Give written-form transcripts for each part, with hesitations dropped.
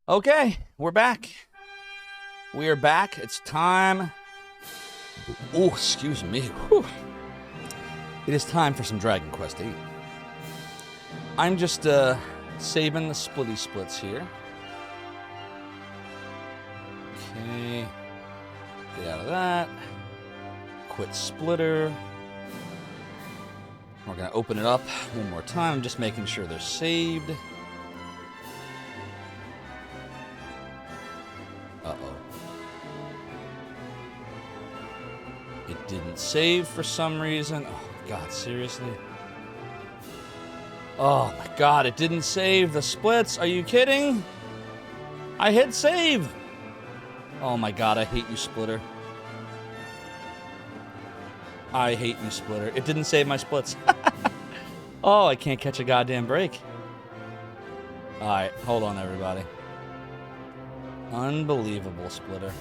Okay, we're back. We are back. It's time. Oh, excuse me. Whew. It is time for some Dragon Quest VIII. I'm just saving the splitty splits here. Okay. Get out of that. Quit splitter. We're going to open it up one more time. I'm just making sure they're saved. Uh-oh. It didn't save for some reason. Oh, God, seriously? Oh, my God, it didn't save the splits. Are you kidding? I hit save. Oh, my God, I hate you, Splitter. I hate you, Splitter. It didn't save my splits. Oh, I can't catch a goddamn break. All right, hold on, everybody. Unbelievable, Splitter.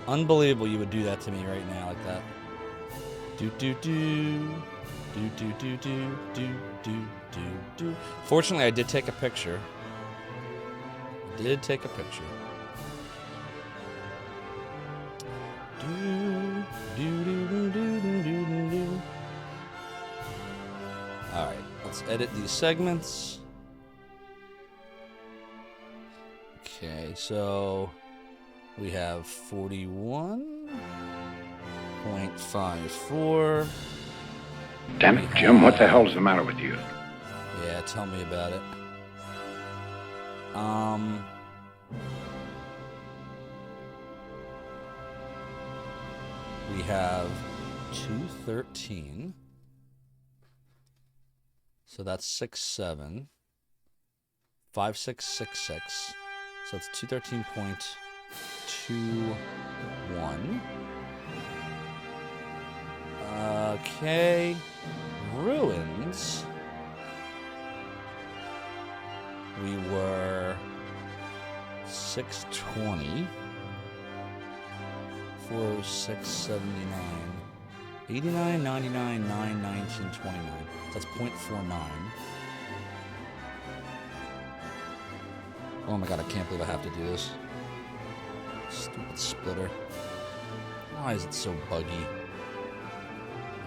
Unbelievable you would do that to me right now like that. Do-do-do. Do-do-do-do-do-do-do-do. Fortunately, I did take a picture. Alright, let's edit these segments. Okay, so we have 41.54. Damn it, Jim, what the hell's the matter with you? Yeah, tell me about it. We have 213. So that's 67. 5666. So it's 213.21. Okay. Ruins. We were 620. 4679. 89, 99, 9, 19, 29. That's 0.49. Oh my God, I can't believe I have to do this. Stupid splitter. Why is it so buggy?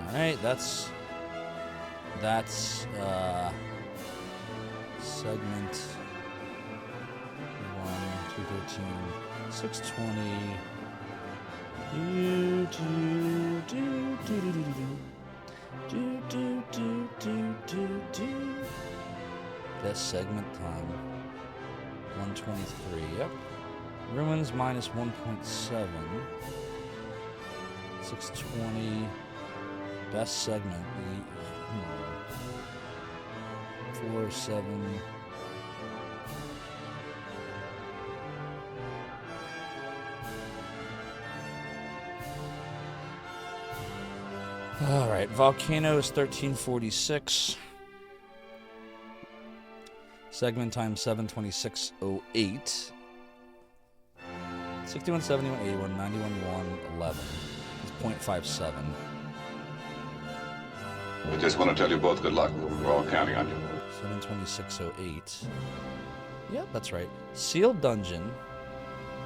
Alright, that's segment 1, 213, 620. Best segment time 123. Yep. Ruins minus 1.7. 620. Best segment 4, 7. All right, Volcano is 1346. Segment time 7:26:08. 61, 71, 81, 91, 1, 11. It's 0.57. I just want to tell you both good luck. We're all counting on you. 7:26:08. Yep, that's right. Sealed Dungeon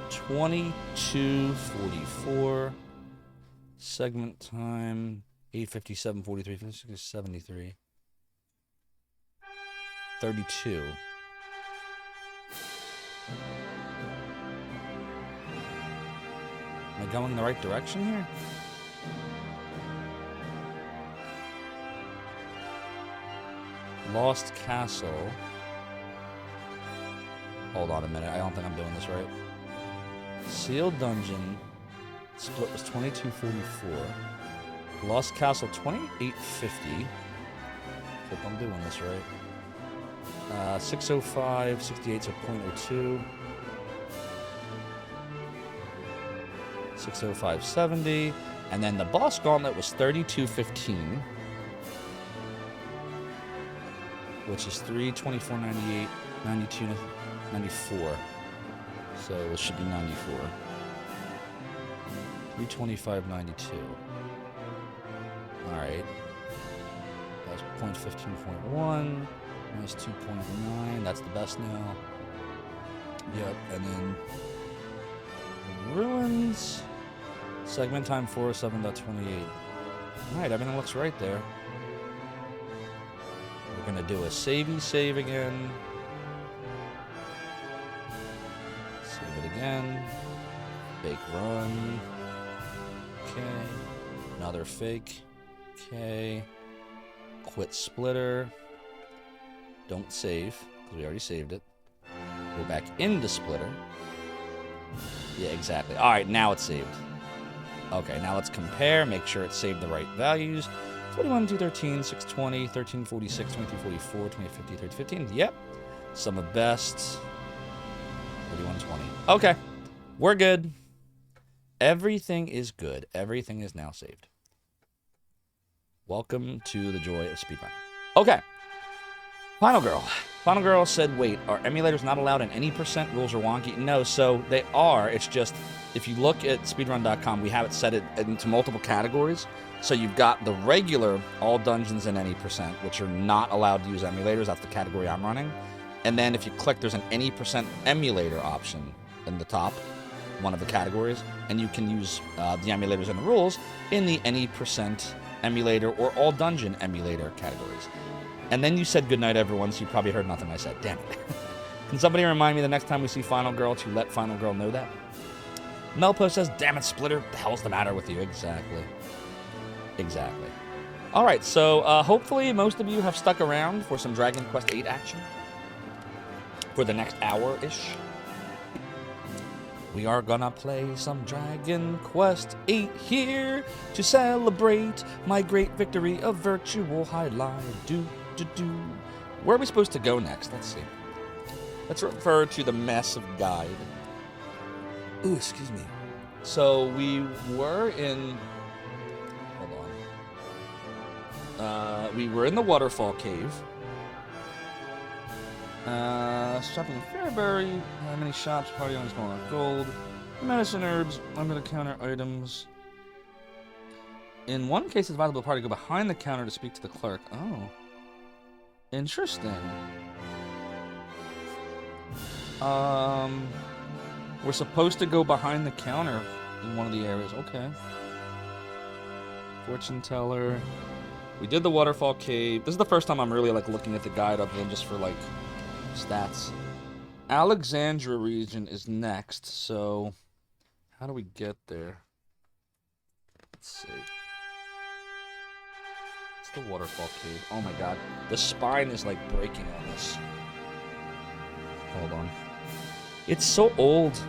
22:44. Segment time 8:57, 43, 56, 73. 32. Am I going in the right direction here? Lost Castle. Hold on a minute. I don't think I'm doing this right. Sealed Dungeon. Split was 22:44. Lost Castle 28:50. Hope I'm doing this right. 6:05, 68, so 0.02. 6:05:70, and then the boss gauntlet was 32:15, which is 3:24:98, 92, 94. So it should be 94. 3:25:92. All right. That's 0.15.1 minus 2.9. That's the best now. Yep, and then ruins. Segment time 407.28. Alright, everything looks right there. We're gonna do a save again. Save it again. Fake run. Okay. Another fake. Okay. Quit splitter. Don't save, because we already saved it. Go back into splitter. Yeah, exactly. Alright, now it's saved. Okay, now let's compare, make sure it saved the right values. 41, 213, 620, 1346, 2344, 2050, 3015. Yep. Sum of best. 3120. Okay. We're good. Everything is good. Everything is now saved. Welcome to the joy of speedrunning. Okay. Final Girl. Final Girl said, wait, are emulators not allowed in any percent? Rules are wonky? No, so they are. It's just, if you look at speedrun.com, we have it set into multiple categories. So you've got the regular, all dungeons in any percent, which are not allowed to use emulators. That's the category I'm running. And then if you click, there's an any percent emulator option in the top, one of the categories. And you can use the emulators and the rules in the any percent emulator or all dungeon emulator categories. And then you said goodnight, everyone, so you probably heard nothing I said. Damn it. Can somebody remind me the next time we see Final Girl to let Final Girl know that? Melpo says, damn it, Splitter, what the hell's the matter with you? Exactly. Exactly. All right, so hopefully most of you have stuck around for some Dragon Quest VIII action for the next hour-ish. We are gonna play some Dragon Quest VIII here to celebrate my great victory of Virtual Highlight. Where are we supposed to go next? Let's see. Let's refer to the massive guide. Ooh, excuse me. So we were in... Hold on. We were in the waterfall cave. Shopping in Fairbury. Many shops. Party on small gold. Medicine herbs. Under the counter items. In one case, it's advisable to the party to go behind the counter to speak to the clerk. Oh. Interesting. We're supposed to go behind the counter in one of the areas. Okay. Fortune teller. We did the waterfall cave. This is the first time I'm really like looking at the guide other than just for like stats. Alexandria region is next, so how do we get there? Let's see. It's the waterfall cave. Oh my god. The spine is like breaking on this. Hold on. It's so old.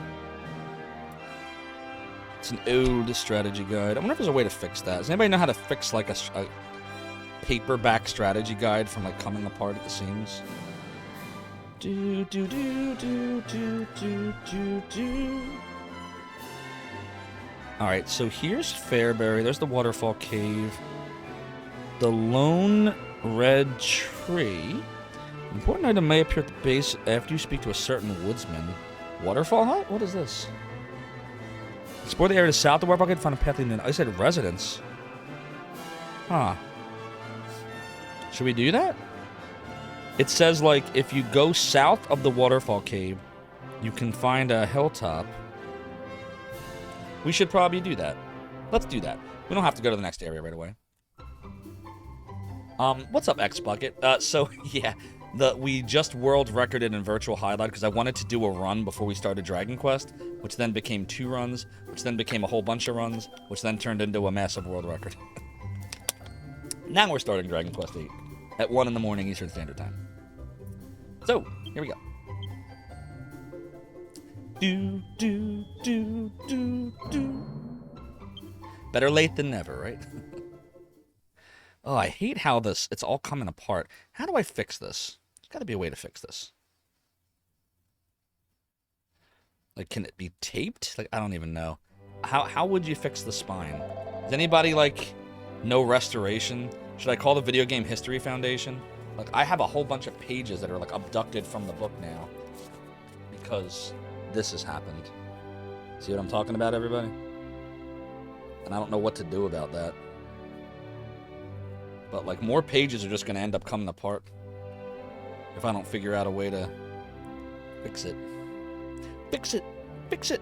It's an old strategy guide. I wonder if there's a way to fix that. Does anybody know how to fix like a paperback strategy guide from like coming apart at the seams? Alright, so here's Fairbury. There's the waterfall cave. The lone red tree. An important item may appear at the base after you speak to a certain woodsman. Waterfall hut? What is this? Explore the area to south of the waterfall cave to find a path leading to an isolated residence. Huh. Should we do that? It says, like, if you go south of the waterfall cave, you can find a hilltop. We should probably do that. Let's do that. We don't have to go to the next area right away. What's up, X-Bucket? So, yeah, we just world recorded in Virtual Highlight because I wanted to do a run before we started Dragon Quest, which then became 2 runs, which then became a whole bunch of runs, which then turned into a massive world record. Now we're starting Dragon Quest VIII at 1 in the morning Eastern Standard Time. So, here we go. Better late than never, right? Oh, I hate how it's all coming apart. How do I fix this? There's got to be a way to fix this. Like, can it be taped? Like, I don't even know. How would you fix the spine? Does anybody, like, know restoration? Should I call the Video Game History Foundation? Like, I have a whole bunch of pages that are, like, abducted from the book now. Because this has happened. See what I'm talking about, everybody? And I don't know what to do about that. But, like, more pages are just going to end up coming apart. If I don't figure out a way to fix it. Fix it. Fix it.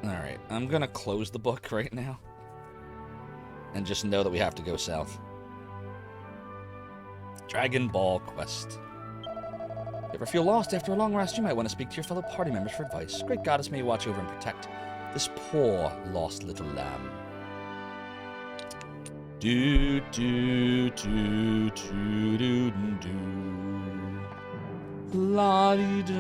Alright, I'm gonna close the book right now. And just know that we have to go south. Dragon Ball Quest. If you ever feel lost after a long rest, you might want to speak to your fellow party members for advice. Great goddess may watch over and protect this poor, lost little lamb. Do do do do do do. La-di-da.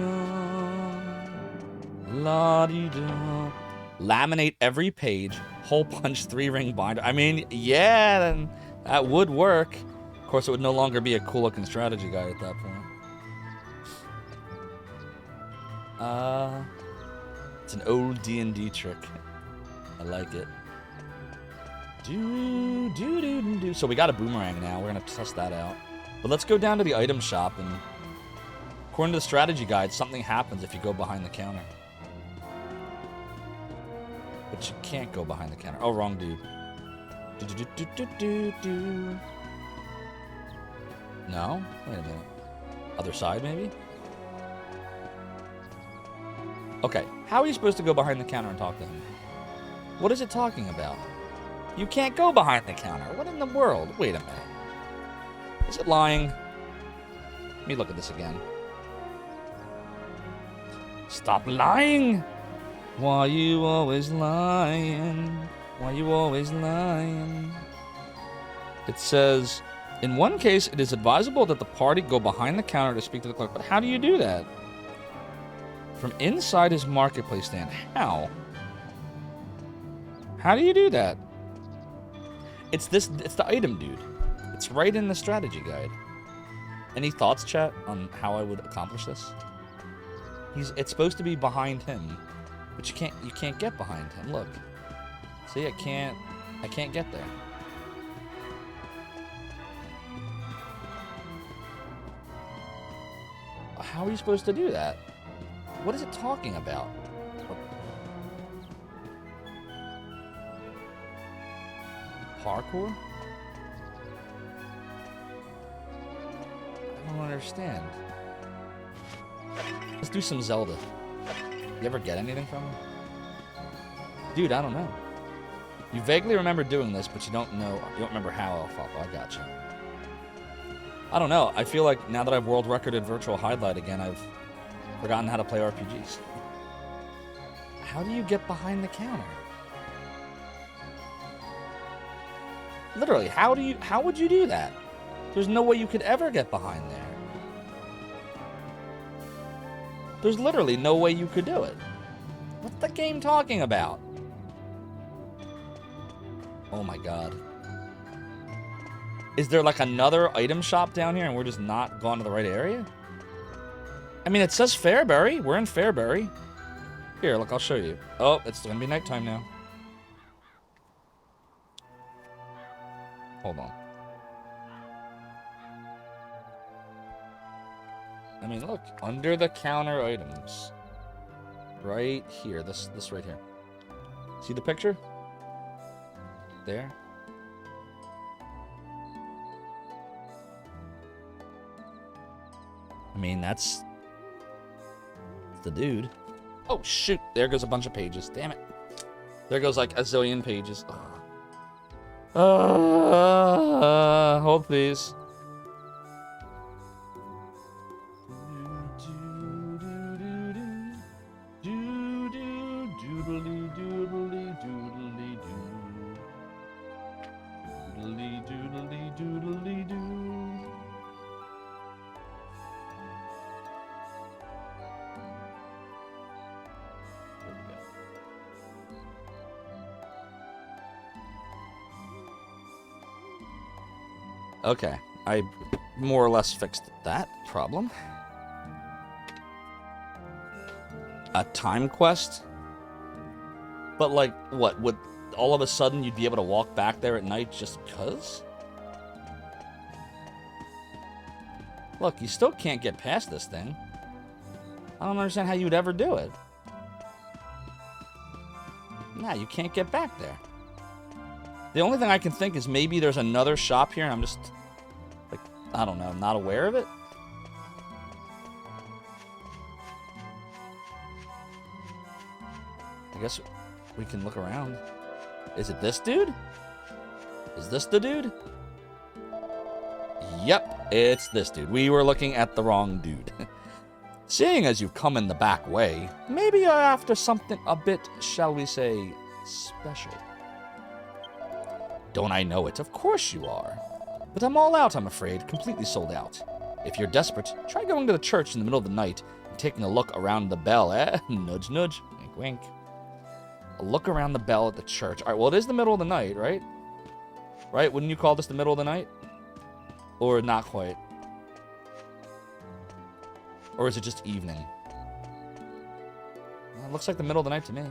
La-di-da. Laminate every page. Hole punch 3-ring binder. I mean, yeah, then that would work. Of course, it would no longer be a cool-looking strategy guide at that point. It's an old D&D trick. I like it. Do, do, do, do, do. So we got a boomerang now. We're going to test that out. But let's go down to the item shop. And according to the strategy guide, something happens if you go behind the counter. But you can't go behind the counter. Oh, wrong dude. Do, do, do, do, do, do. No? Wait a minute. Other side, maybe? Okay. How are you supposed to go behind the counter and talk to him? What is it talking about? You can't go behind the counter. What in the world? Wait a minute. Is it lying? Let me look at this again. Stop lying! Why you always lying? Why you always lying? It says, in one case, it is advisable that the party go behind the counter to speak to the clerk. But how do you do that? From inside his marketplace stand. How? How do you do that? It's the item, dude. It's right in the strategy guide. Any thoughts, chat, on how I would accomplish this? It's supposed to be behind him. But you can't get behind him. Look. See, I can't get there. How are you supposed to do that? What is it talking about? Parkour? I don't understand. Let's do some Zelda. You ever get anything from him? Dude, I don't know. You vaguely remember doing this, but you don't remember how, Alfalfa. I got you. I don't know. I feel like now that I've world recorded virtual highlight again, I've forgotten how to play RPGs. How do you get behind the counter? Literally, how would you do that? There's no way you could ever get behind there. There's literally no way you could do it. What's the game talking about? Oh my god. Is there like another item shop down here and we're just not going to the right area? I mean, it says Fairbury. We're in Fairbury. Here, look, I'll show you. Oh, it's going to be nighttime now. Hold on. I mean, look, under the counter items. Right here, this right here. See the picture? There. I mean, that's the dude. Oh, shoot. There goes a bunch of pages. Damn it. There goes like a zillion pages. Hold please. Okay, I more or less fixed that problem. A time quest? But like, what, would all of a sudden you'd be able to walk back there at night just because? Look, you still can't get past this thing. I don't understand how you would ever do it. Nah, you can't get back there. The only thing I can think is maybe there's another shop here and I'm just, like, I don't know, not aware of it? I guess we can look around. Is it this dude? Is this the dude? Yep, it's this dude. We were looking at the wrong dude. Seeing as you've come in the back way, maybe you're after something a bit, shall we say, special. Don't I know it? Of course you are. But I'm all out, I'm afraid. Completely sold out. If you're desperate, try going to the church in the middle of the night and taking a look around the bell, eh? Nudge, nudge. Wink, wink. A look around the bell at the church. All right, well, it is the middle of the night, right? Right? Wouldn't you call this the middle of the night? Or not quite? Or is it just evening? Well, it looks like the middle of the night to me.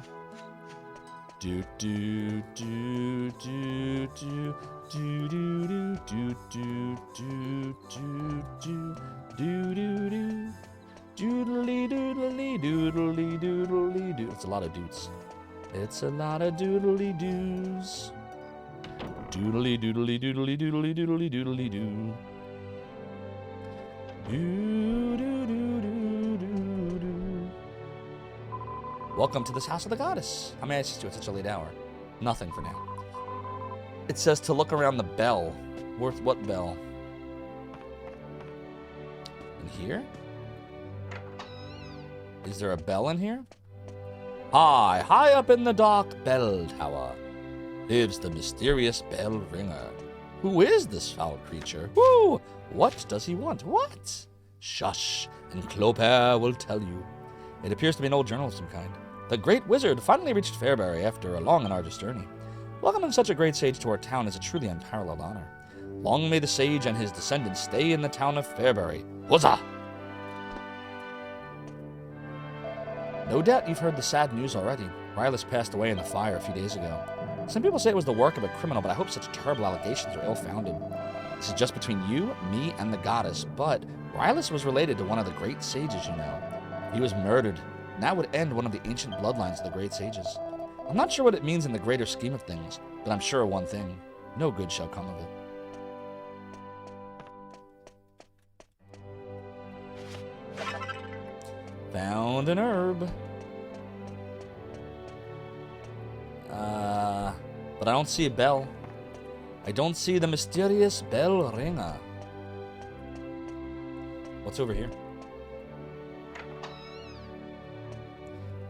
Do do do do do do do do do do do do do do do doodly doodly doodly doodly doo. It's a lot of dudes. It's a lot of doodly doos. Doodly doodly doodly doodly doodly doodly doo. Doo doo doo doo doo doo. Welcome to this house of the goddess. How may I assist you at such a late hour? Nothing for now. It says to look around the bell. Worth what bell? In here? Is there a bell in here? High up in the dark bell tower lives the mysterious bell ringer. Who is this foul creature? Who? What does he want? What? Shush, and Clopin will tell you. It appears to be an old journal of some kind. The great wizard finally reached Fairbury after a long and arduous journey. Welcoming such a great sage to our town is a truly unparalleled honor. Long may the sage and his descendants stay in the town of Fairbury. Huzzah! No doubt you've heard the sad news already. Riley passed away in the fire a few days ago. Some people say it was the work of a criminal, but I hope such terrible allegations are ill-founded. This is just between you, me, and the goddess, but Rylus was related to one of the great sages, you know. He was murdered, and that would end one of the ancient bloodlines of the great sages. I'm not sure what it means in the greater scheme of things, but I'm sure of one thing. No good shall come of it. Found an herb. But I don't see a bell. I don't see the mysterious bell ringer. What's over here?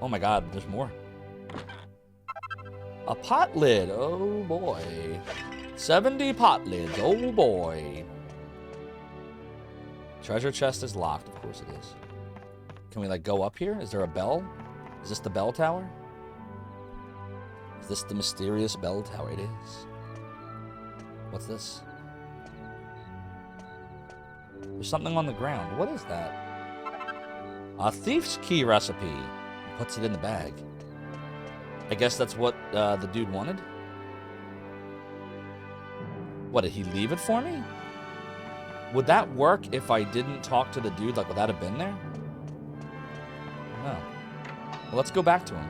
Oh my god, there's more. A pot lid. Oh boy. 70 pot lids. Oh boy. Treasure chest is locked. Of course it is. Can we, like, go up here? Is there a bell? Is this the bell tower? Is this the mysterious bell tower? It is. What's this? There's something on the ground. What is that? A thief's key recipe. He puts it in the bag. I guess that's what the dude wanted. What, did he leave it for me? Would that work if I didn't talk to the dude? Like, would that have been there? No. Well, let's go back to him.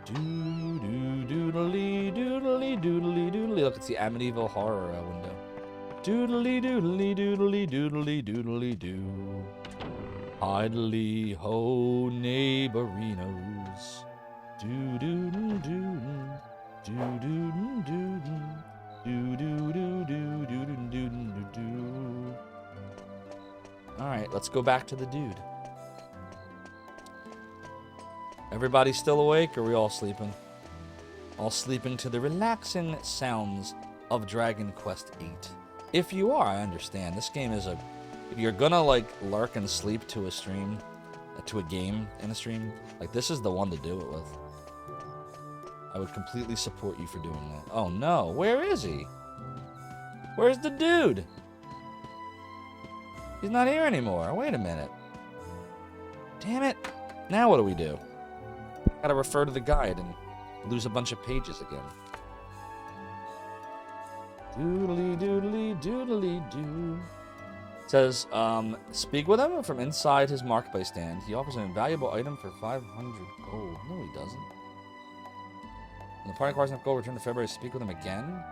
Doodly doodly doodly doodly. Look, it's the Amityville horror window. Doodly doodly doodly doodly doodly doo. Idly ho neighborinos. Doo doo doo doo doo doo doo doo doo doo doo doo doo doo. All right, let's go back to the dude. Everybody still awake, or are we all sleeping? All sleeping to the relaxing sounds of Dragon Quest VIII. If you are, I understand. This game is if you're gonna, like, lurk and sleep to a stream, to a game in a stream, like, this is the one to do it with. I would completely support you for doing that. Oh no, where is he? Where's the dude? He's not here anymore. Wait a minute. Damn it. Now what do we do? Gotta refer to the guide and lose a bunch of pages again. Doodly doodly doodly doo. It says, speak with him from inside his marketplace stand. He offers an invaluable item for 500 gold. No, he doesn't. When the party acquires enough gold, return to February. Speak with him again?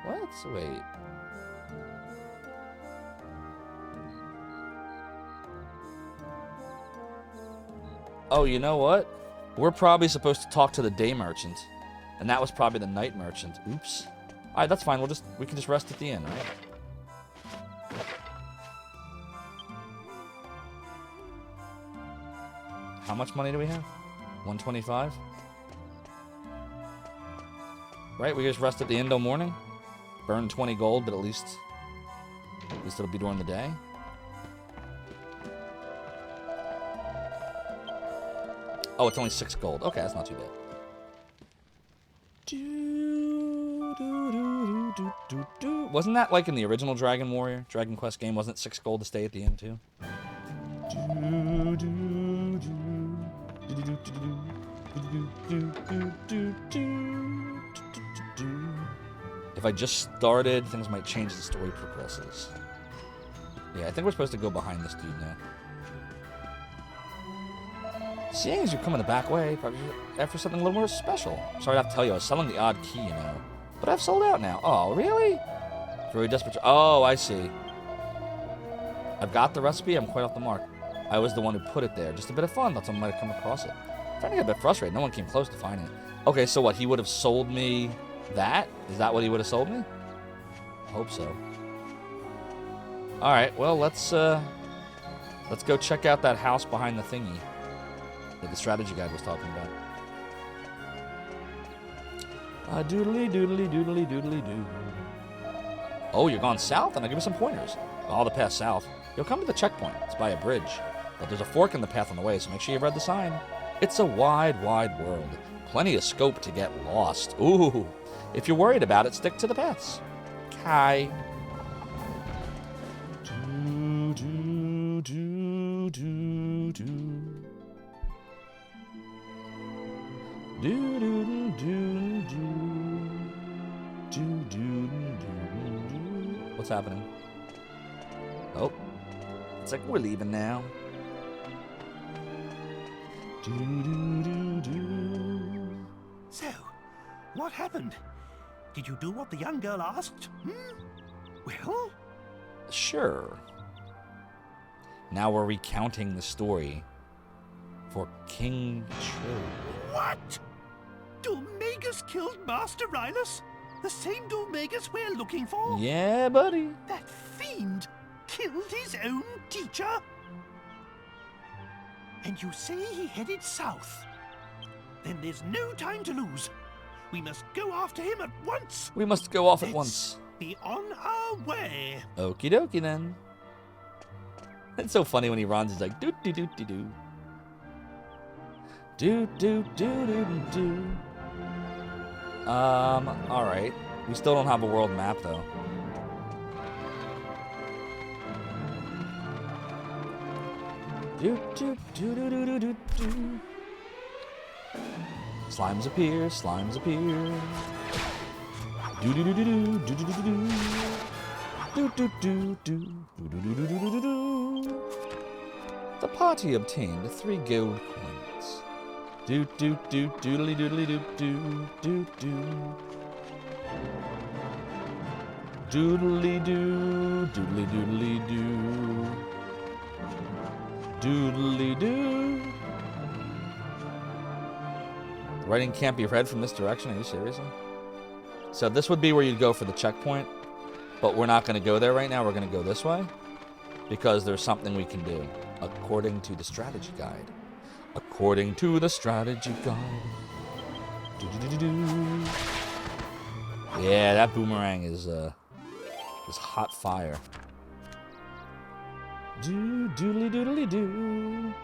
What? Wait. Oh, you know what? We're probably supposed to talk to the day merchant. And that was probably the night merchant. Oops. Alright, that's fine. We can just rest at the inn, right? How much money do we have? 125? Right, we just rest at the inn till morning? Burn 20 gold, but at least it'll be during the day. Oh, it's only 6 gold. Okay, that's not too bad. Wasn't that like in the original Dragon Quest game? Wasn't it 6 gold to stay at the inn too? If I just started, things might change as the story progresses. Yeah, I think we're supposed to go behind this dude now. Seeing as you come in the back way, probably after something a little more special. Sorry to have to tell you, I was selling the odd key, you know. But I've sold out now. Oh, really? Very desperate. Oh, I see. I've got the recipe. I'm quite off the mark. I was the one who put it there. Just a bit of fun. Thought someone might have come across it. I'm starting to get a bit frustrated. No one came close to finding it. Okay, so what? He would have sold me that? Is that what he would have sold me? I hope so. All right. Well, let's go check out that house behind the thingy that the strategy guide was talking about. Doodly doodly doodly doodly doo. Oh, you're going south? And I'll give you some pointers. All the path south. You'll come to the checkpoint. It's by a bridge. But there's a fork in the path on the way, so make sure you've read the sign. It's a wide, wide world. Plenty of scope to get lost. Ooh. If you're worried about it, stick to the paths. Kai. Do, do, do, do, do. Do, do, do, do, do, do, do, do. What's happening? Oh. It's like we're leaving now. Do, do, do, do. So, what happened? Did you do what the young girl asked? Well? Sure. Now we're recounting the story for King Cho. What? Domegas killed Master Rylus? The same Domegas we're looking for? Yeah, buddy. That fiend killed his own teacher? And you say he headed south? Then there's no time to lose. We must go after him at once. We must go off at once. Be on our way. Okie dokie then. It's so funny when he runs, he's like, doo doo doo doo doo. Do do do do do do. Alright. We still don't have a world map though. Do do do do do do do do. Slimes appear, slimes appear. Do do do do do do do do do. Do do do do do do do do do do do. The party obtained 3 gold coins. Do do do doodly doodly do do do do. Doodly doo doodly doodly doo. Doodly doo. The writing can't be read from this direction. Are you serious? So this would be where you'd go for the checkpoint, but we're not going to go there right now. We're going to go this way because there's something we can do according to the strategy guide. According to the strategy guide. Do-do-do-do-do. Yeah, that boomerang is hot fire. Do doodly doodly doo.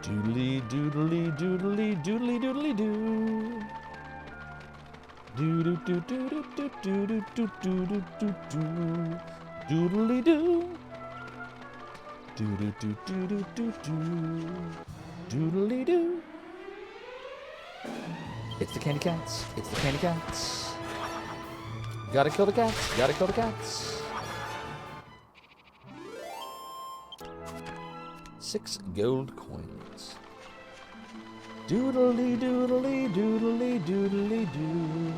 Doodly doodly doodly doodly doodly doo. Do do do do do do do do do do do do. Doodly doo. Do do do do do do do. Doodly doo. It's the candy cats. It's the candy cats. Gotta kill the cats. Gotta kill the cats. 6 gold coins. Doodly doodly doodly doodly doo.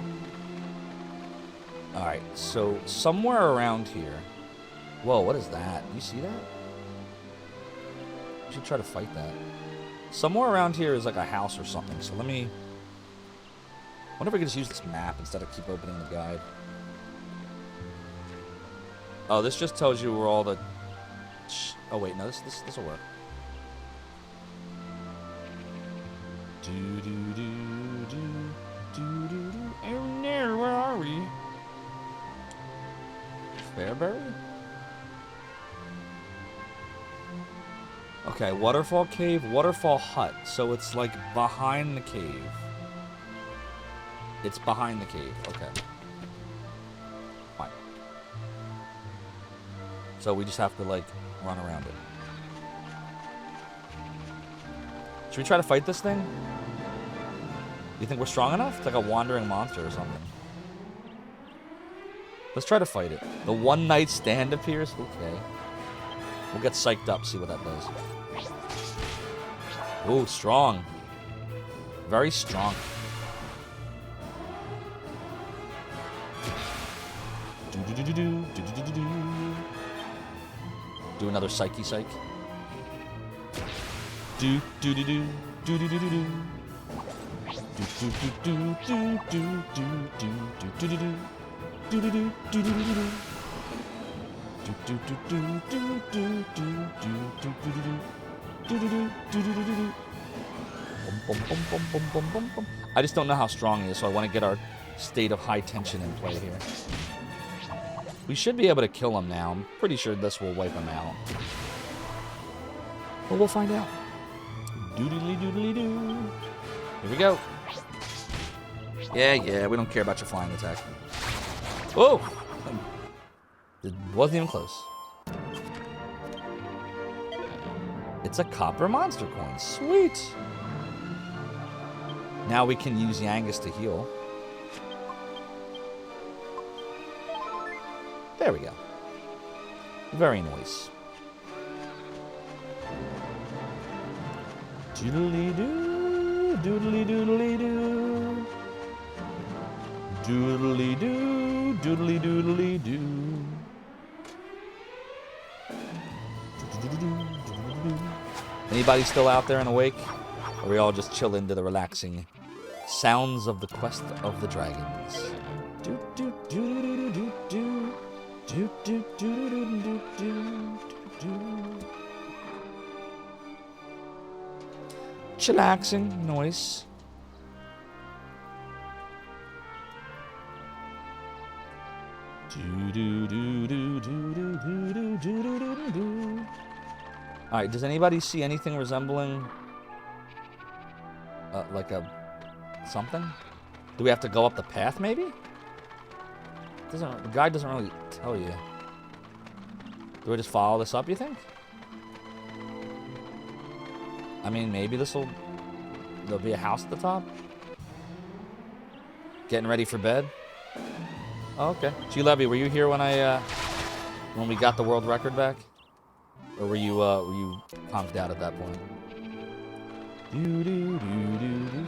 Alright, so somewhere around here. Whoa, what is that? You see that? We should try to fight that. Somewhere around here is like a house or something. So let me... I wonder if we could just use this map instead of keep opening the guide. Oh, this just tells you where all the... Oh, wait. No, this will work. Oh, no, where are we? Fairbury? Okay, Waterfall Cave, Waterfall Hut. So it's like behind the cave. It's behind the cave. Okay. Fine. So we just have to, like, run around it. Should we try to fight this thing? You think we're strong enough? It's like a wandering monster or something. Let's try to fight it. The one night stand appears? Okay. We'll get psyched up, see what that does. Ooh, strong. Very strong. Do another psyche psych. Do do do do do do do do do. Do do do do do do do do do. Do do do do do do do. Do do do do do do do do do do do do. I just don't know how strong he is, so I want to get our state of high tension in play here. We should be able to kill him now. I'm pretty sure this will wipe him out. But we'll find out. Doodly doodly doo. Here we go. Yeah, we don't care about your flying attack. Whoa! It wasn't even close. It's a copper monster coin. Sweet! Now we can use Yangus to heal. There we go. Very nice. Doodly doo, doodly doodly doo. Doodly doo, doodly doodly doo. Anybody still out there and awake? Or are we all just chill into the relaxing sounds of the quest of the dragons? Do do do do do do do do do do do do do. Chillaxing noise. Do do do do do do do do do do do. All right. Does anybody see anything resembling like a something? Do we have to go up the path? Maybe. The guide doesn't really tell you. Do we just follow this up? You think? I mean, maybe there'll be a house at the top. Getting ready for bed. Oh, okay. G-Levy, were you here when when we got the world record back? Or were you conked out at that point?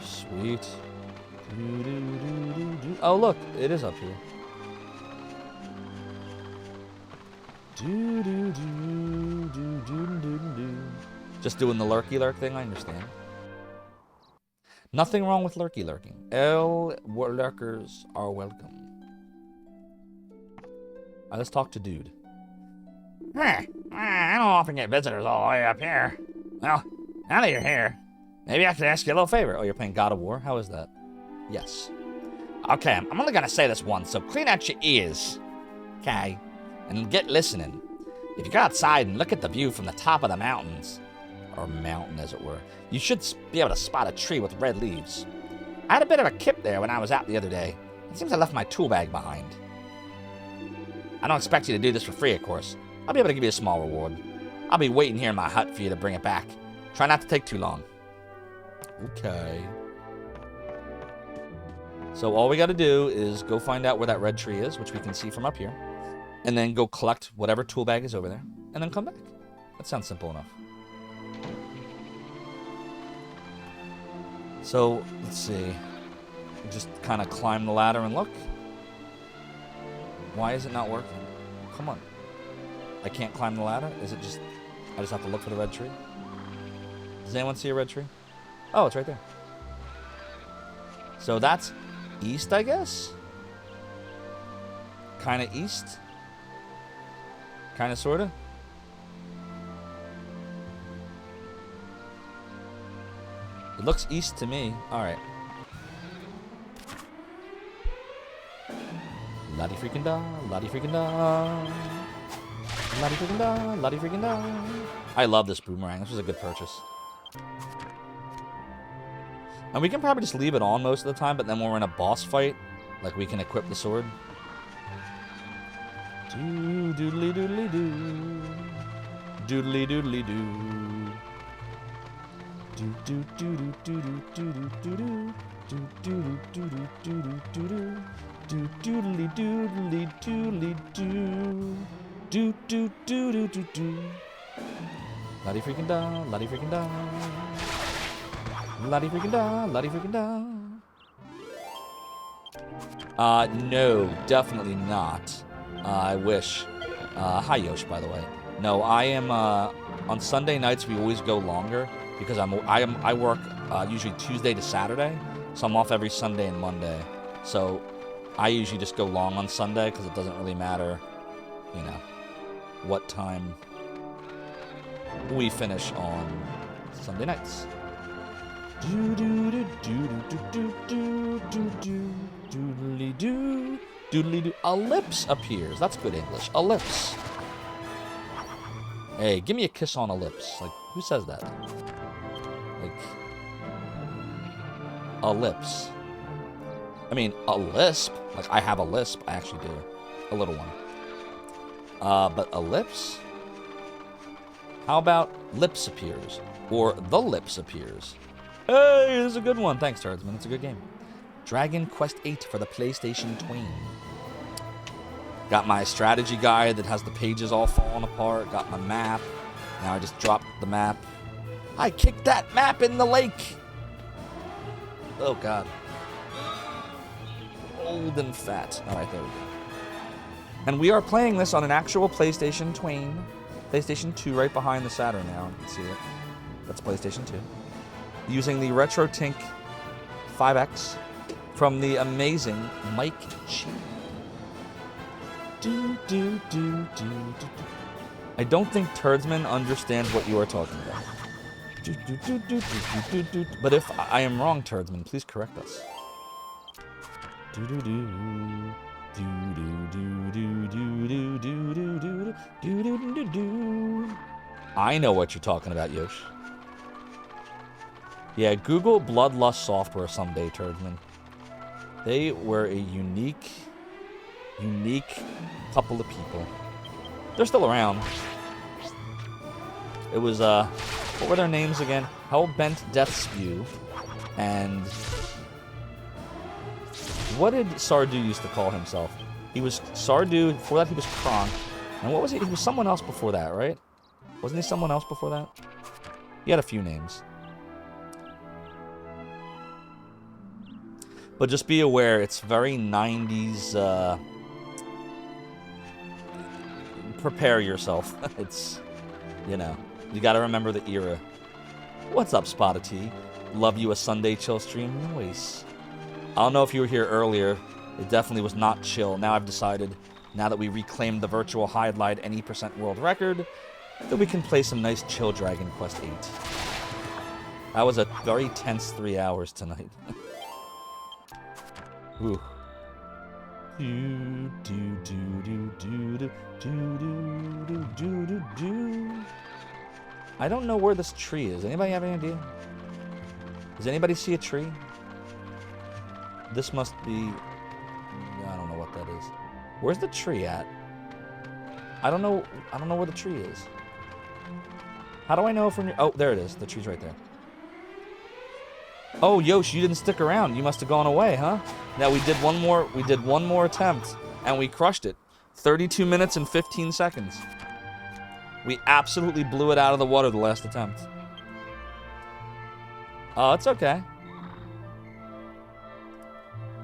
Sweet. Oh, look, it is up here. Just doing the lurky lurk thing, I understand. Nothing wrong with lurky lurking. All lurkers are welcome. Alright, let's talk to dude. I don't often get visitors all the way up here. Well, now that you're here, maybe I could ask you a little favor. Oh, you're playing God of War? How is that? Yes. Okay, I'm only gonna say this once, so clean out your ears. Okay? And get listening. If you go outside and look at the view from the top of the mountains, or mountain as it were, you should be able to spot a tree with red leaves. I had a bit of a kip there when I was out the other day. It seems I left my tool bag behind. I don't expect you to do this for free, of course. I'll be able to give you a small reward. I'll be waiting here in my hut for you to bring it back. Try not to take too long. Okay. So all we got to do is go find out where that red tree is, which we can see from up here, and then go collect whatever tool bag is over there, and then come back. That sounds simple enough. So, let's see. Just kind of climb the ladder and look. Why is it not working? Come on. I can't climb the ladder? Is it just... I just have to look for the red tree? Does anyone see a red tree? Oh, it's right there. So that's east, I guess? Kind of east? Kind of, sort of? It looks east to me. Alright. Lottie freaking da, lottie freaking da. Lottie freaking da, lottie freaking da. I love this boomerang. This was a good purchase. And we can probably just leave it on most of the time, but then when we're in a boss fight, like, we can equip the sword. Doo doodly doodly doo. Doodly doodly doo. Do do do do do do do do do do do do do do do do do doodly doodly doodly doo. Do do do do do do. Lottie freaking da, lottie freaking da. Lottie freaking da, lottie freaking da. No, definitely not. I wish. Hi Yosh, by the way. No, I am, on Sunday nights we always go longer because I work, usually Tuesday to Saturday, so I'm off every Sunday and Monday. So I usually just go long on Sunday because it doesn't really matter, you know, what time we finish on Sunday nights. Do do do do do do do do do doodly doo doodly doo. Ellipse appears. That's good English. Ellipse. Hey, give me a kiss on a lips. Like, who says that? Like, a lips. I mean, a lisp. Like, I have a lisp. I actually do. A little one. But a lips? How about lips appears? Or the lips appears? Hey, this is a good one. Thanks, Turdsman. It's a good game. Dragon Quest VIII for the PlayStation Twain. Got my strategy guide that has the pages all falling apart. Got my map. Now I just dropped the map. I kicked that map in the lake. Oh, God. Old and fat. All right, there we go. And we are playing this on an actual PlayStation Twain. PlayStation 2 right behind the Saturn now. You can see it. That's PlayStation 2. Using the RetroTink 5X from the amazing Mike Chi. Do, do, do, do, do, do. I don't think Turdsman understands what you are talking about. Do, do, do, do, do, do, do. But if I am wrong, Turdsman, please correct us. Do, do, do. Do, do, do, do, do, do, do, do, do, do, do, do, do. I know what you're talking about, Yosh. Yeah, Google Bloodlust Software someday, Turdsman. They were a unique couple of people. They're still around. It was, what were their names again? Hellbent Death Spew. And what did Sardu used to call himself? He was Sardu, before that he was Kronk. And what was he? He was someone else before that, right? Wasn't he someone else before that? He had a few names. But just be aware, it's very 90s, prepare yourself. It's, you know, you gotta remember the era. What's up, Spotted T? Love you a Sunday chill stream. Noise. I don't know if you were here earlier. It definitely was not chill. Now I've decided, now that we reclaimed the virtual highlight any % world record, that we can play some nice chill Dragon Quest VIII. That was a very tense 3 hours tonight. Ooh. Do, do, do, do, do, do, do, do, do, do, do. I don't know where this tree is. Anybody have any idea? Does anybody see a tree? This must be... I don't know what that is. Where's the tree at? I don't know where the tree is. How do I know if we're near... Oh, there it is. The tree's right there. Oh, Yosh, you didn't stick around. You must have gone away, huh? Now we did one more attempt, and we crushed it. 32 minutes and 15 seconds. We absolutely blew it out of the water the last attempt. Oh, it's okay.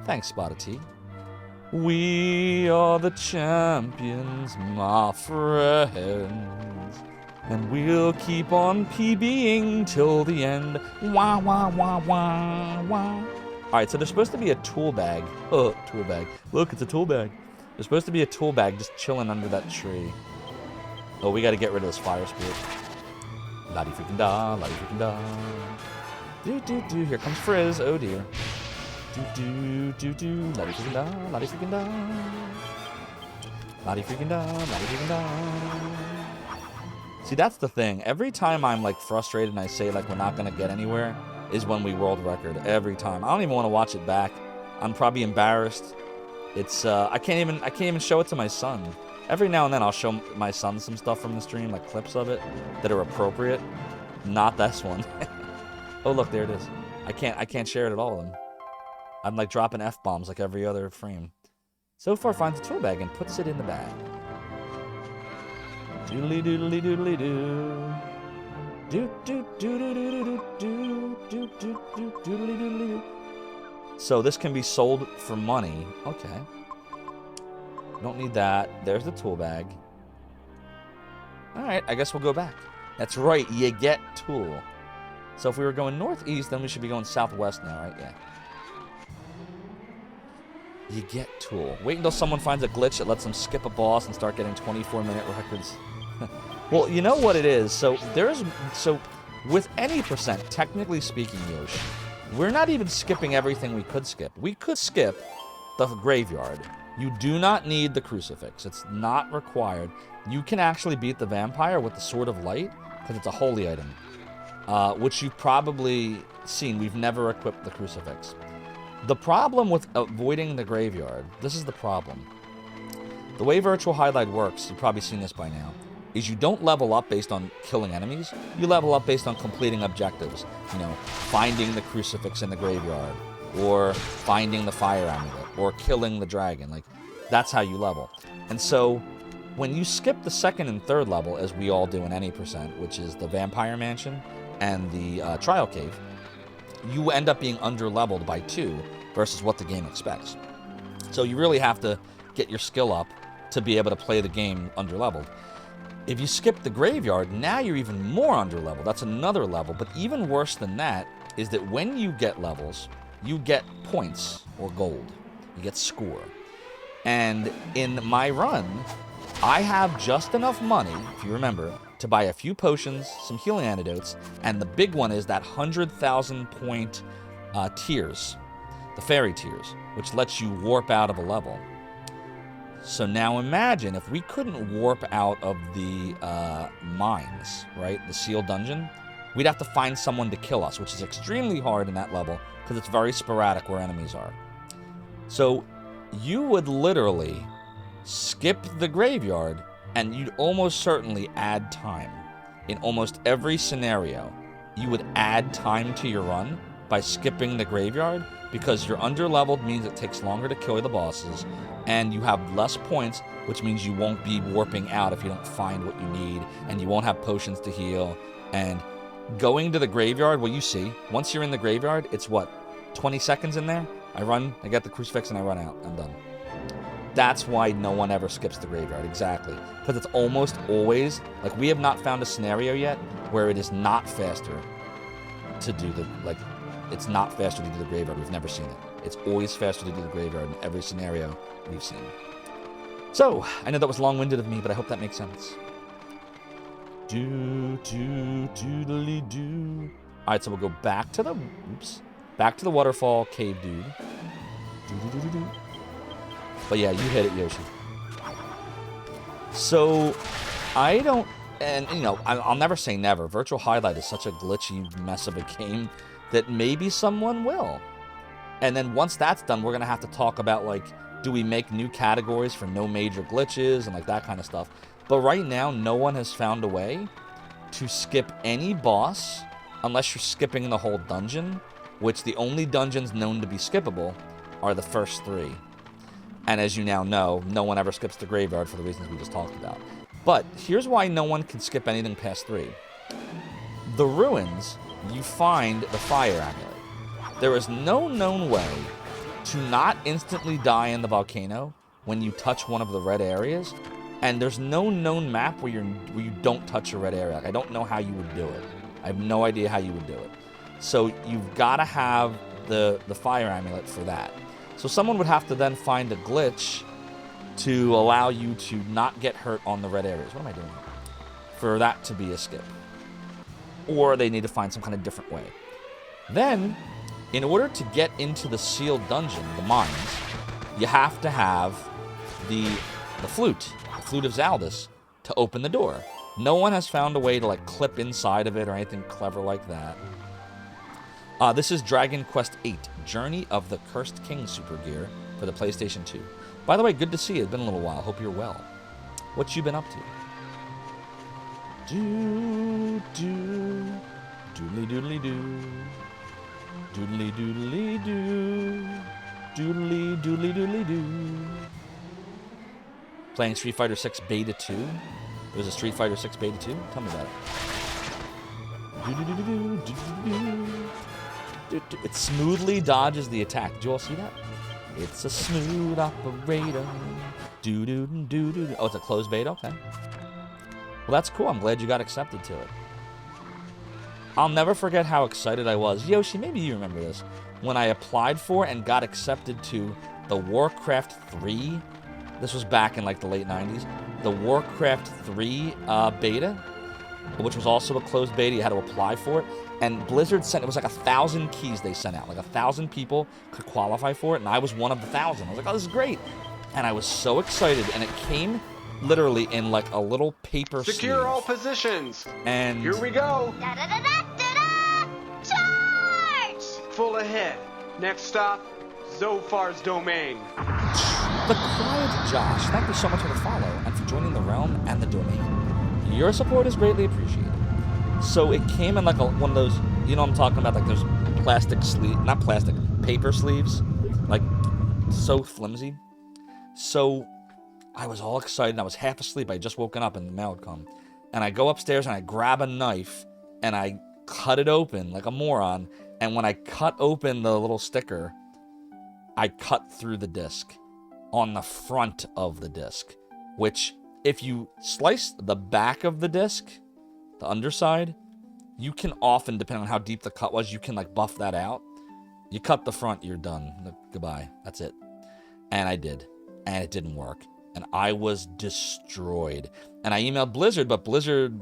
Thanks, Spotted T. We are the champions, my friends. And we'll keep on PBing till the end. Wah, wah, wah, wah, wah. Alright, so there's supposed to be a tool bag. Oh, tool bag. Look, it's a tool bag. There's supposed to be a tool bag just chilling under that tree. Oh, we gotta get rid of this fire spirit. La-di freaking da, la-di freaking da. Do. Here comes Frizz. Oh dear. Do. La-di freaking da, la-di freaking da. La-di freaking da, la-di freaking da. See, that's the thing. Every time I'm like frustrated and I say like we're not gonna get anywhere is when we world record. Every time. I don't even want to watch it back. I'm probably embarrassed. It's I can't even show it to my son. Every now and then I'll show my son some stuff from the stream, like clips of it that are appropriate. Not this one. Oh look, there it is. I can't share it at all with him. I'm like dropping F-bombs like every other frame. Zophar finds a tool bag and puts it in the bag. Doodly doodly doodly doo. Do do do do do do do do do do doodly doodly doo. So this can be sold for money. Okay. Don't need that. There's the tool bag. Alright, I guess we'll go back. That's right, you get tool. So if we were going northeast, then we should be going southwest now, right? Yeah. You get tool. Wait until someone finds a glitch that lets them skip a boss and start getting 24-minute records. Well, you know what it is. So with any percent, technically speaking, Yoshi, we're not even skipping everything we could skip. We could skip the graveyard. You do not need the crucifix. It's not required. You can actually beat the vampire with the Sword of Light because it's a holy item, which you've probably seen. We've never equipped the crucifix. The problem with avoiding the graveyard, this is the problem. The way Virtual Highlight works, you've probably seen this by now, is you don't level up based on killing enemies. You level up based on completing objectives. You know, finding the crucifix in the graveyard, or finding the fire amulet, or killing the dragon. Like, that's how you level. And so, when you skip the second and third level, as we all do in any percent, which is the Vampire Mansion and the Trial Cave, you end up being under-leveled by 2 versus what the game expects. So you really have to get your skill up to be able to play the game under-leveled. If you skip the graveyard, now you're even more under-leveled. That's another level. But even worse than that is that when you get levels, you get points or gold. You get score. And in my run, I have just enough money, if you remember, to buy a few potions, some healing antidotes, and the big one is that 100,000 point tears, the fairy tears, which lets you warp out of a level. So now imagine if we couldn't warp out of the mines, right, the sealed dungeon, we'd have to find someone to kill us, which is extremely hard in that level because it's very sporadic where enemies are. So you would literally skip the graveyard and you'd almost certainly add time. In almost every scenario, you would add time to your run by skipping the graveyard because you're under-leveled means it takes longer to kill the bosses, and you have less points, which means you won't be warping out if you don't find what you need, and you won't have potions to heal. And going to the graveyard, well, you see, once you're in the graveyard, it's what, 20 seconds in there? I run, I get the crucifix, and I run out. I'm done. That's why no one ever skips the graveyard, exactly. Because it's almost always, like, we have not found a scenario yet where it is not faster to do the, like, it's not faster to do the graveyard. We've never seen it. It's always faster to do the graveyard in every scenario we've seen. So, I know that was long-winded of me, but I hope that makes sense. Do-do-doodly-doo. Alright, so we'll go back to the, back to the waterfall cave dude. Do-do-do-do-do. But yeah, you hit it, Yoshi. So, I don't, and you know, I'll never say never. Virtual Highlight is such a glitchy mess of a game that maybe someone will. And then once that's done, we're going to have to talk about, like, do we make new categories for no major glitches and, like, that kind of stuff. But right now, no one has found a way to skip any boss unless you're skipping the whole dungeon, which the only dungeons known to be skippable are the first 3. And as you now know, no one ever skips the graveyard for the reasons we just talked about. But here's why no one can skip anything past 3. The ruins, you find the fire amulet. There is no known way to not instantly die in the volcano when you touch one of the red areas And there's no known map where you don't touch a red area. Like, I don't know how you would do it. I have no idea how you would do it. So you've got to have the fire amulet for that. So someone would have to then find a glitch to allow you to not get hurt on the red areas. What am I doing here? For that to be a skip. Or they need to find some kind of different way. Then, in order to get into the sealed dungeon, the mines, you have to have the flute of Zaldis, to open the door. No one has found a way to like clip inside of it or anything clever like that. This is Dragon Quest VIII, Journey of the Cursed King Super Gear for the PlayStation 2. By the way, good to see you. It's been a little while. Hope you're well. What you been up to? Do doodly doodly do, doodly doodly do, doodly doodly doodly do. Playing Street Fighter 6 Beta 2. There's a Street Fighter 6 Beta 2. Tell me about it. It smoothly dodges the attack. Did you all see that? It's a smooth operator. Oh, it's a closed beta? Okay. Well, that's cool. I'm glad you got accepted to it. I'll never forget how excited I was. Yoshi, maybe you remember this. When I applied for and got accepted to the Warcraft 3. This was back in like the late 90s. The Warcraft 3 beta, which was also a closed beta. You had to apply for it. And Blizzard sent, it was like 1,000 keys they sent out. Like 1,000 people could qualify for it. And I was one of the 1,000. I was like, oh, this is great. And I was so excited. And it came literally in like a little paper sleeve. Secure all positions. And here we go. Da-da-da-da-da-da! Charge! Full ahead. Next stop, Zophar's domain. The Quiet Josh, thank you so much for the follow and for joining the realm and the domain. Your support is greatly appreciated. So it came in like one of those, you know what I'm talking about, like those plastic sleeve, not plastic, paper sleeves, like so flimsy. So I was all excited. I was half asleep. I had just woken up and the mail had come. And I go upstairs and I grab a knife and I cut it open like a moron. And when I cut open the little sticker, I cut through the disc on the front of the disc, which if you slice the back of the disc, the underside, you can often, depending on how deep the cut was, you can like buff that out. You cut the front, you're done. Goodbye. That's it. And I did. And it didn't work. And I was destroyed. And I emailed Blizzard, but Blizzard,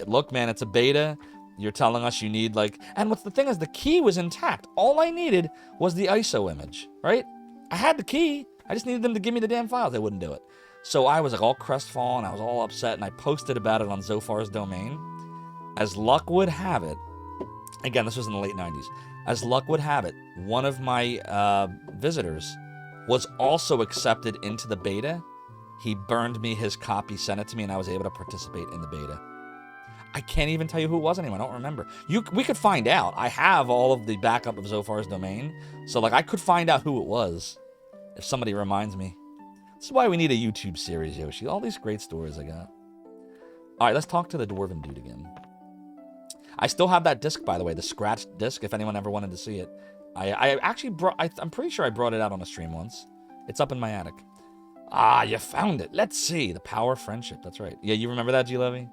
look, man, it's a beta. You're telling us you need like, and what's the thing is the key was intact. All I needed was the ISO image, right? I had the key. I just needed them to give me the damn files. They wouldn't do it. So I was like all crestfallen. I was all upset, and I posted about it on Zophar's domain. As luck would have it, again, this was in the late 90s. As luck would have it, one of my visitors was also accepted into the beta. He burned me his copy, sent it to me, and I was able to participate in the beta. I can't even tell you who it was anymore. I don't remember. We could find out. I have all of the backup of Zophar's domain. So, like, I could find out who it was if somebody reminds me. This is why we need a YouTube series, Yoshi. All these great stories I got. All right, let's talk to the Dwarven dude again. I still have that disc, by the way, the scratched disc, if anyone ever wanted to see it. I actually brought... I'm pretty sure I brought it out on a stream once. It's up in my attic. Ah, you found it. Let's see. The power of friendship. That's right. Yeah, you remember that, G-Levy?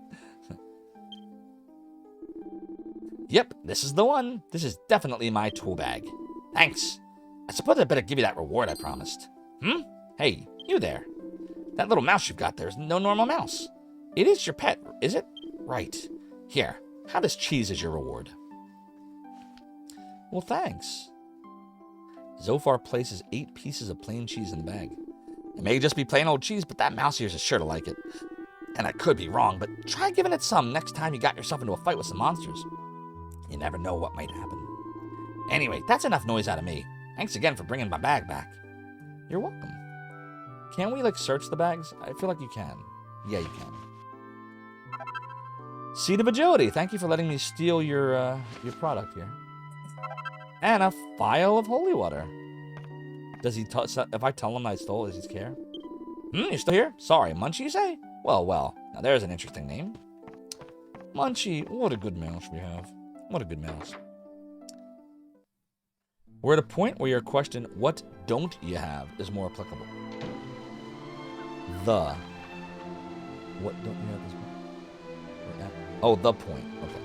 Yep, this is the one. This is definitely my tool bag. Thanks. I suppose I better give you that reward I promised. Hey, you there. That little mouse you've got there is no normal mouse. It is your pet, is it? Right. Here, have this cheese as your reward. Well, thanks. Zophar places 8 pieces of plain cheese in the bag. It may just be plain old cheese, but that mouse here is sure to like it. And I could be wrong, but try giving it some next time you got yourself into a fight with some monsters. You never know what might happen. Anyway, that's enough noise out of me. Thanks again for bringing my bag back. You're welcome. Can we, like, search the bags? I feel like you can. Yeah, you can. Seed of Agility. Thank you for letting me steal your product here. And a vial of holy water. Does he if I tell him I stole it, does he care? You're still here? Sorry, Munchie, you say? Well. Now, there's an interesting name. Munchie. What a good mouse we have. What a good mouse. We're at a point where your question, what don't you have, is more applicable. What don't you have this? Oh, the point. Okay.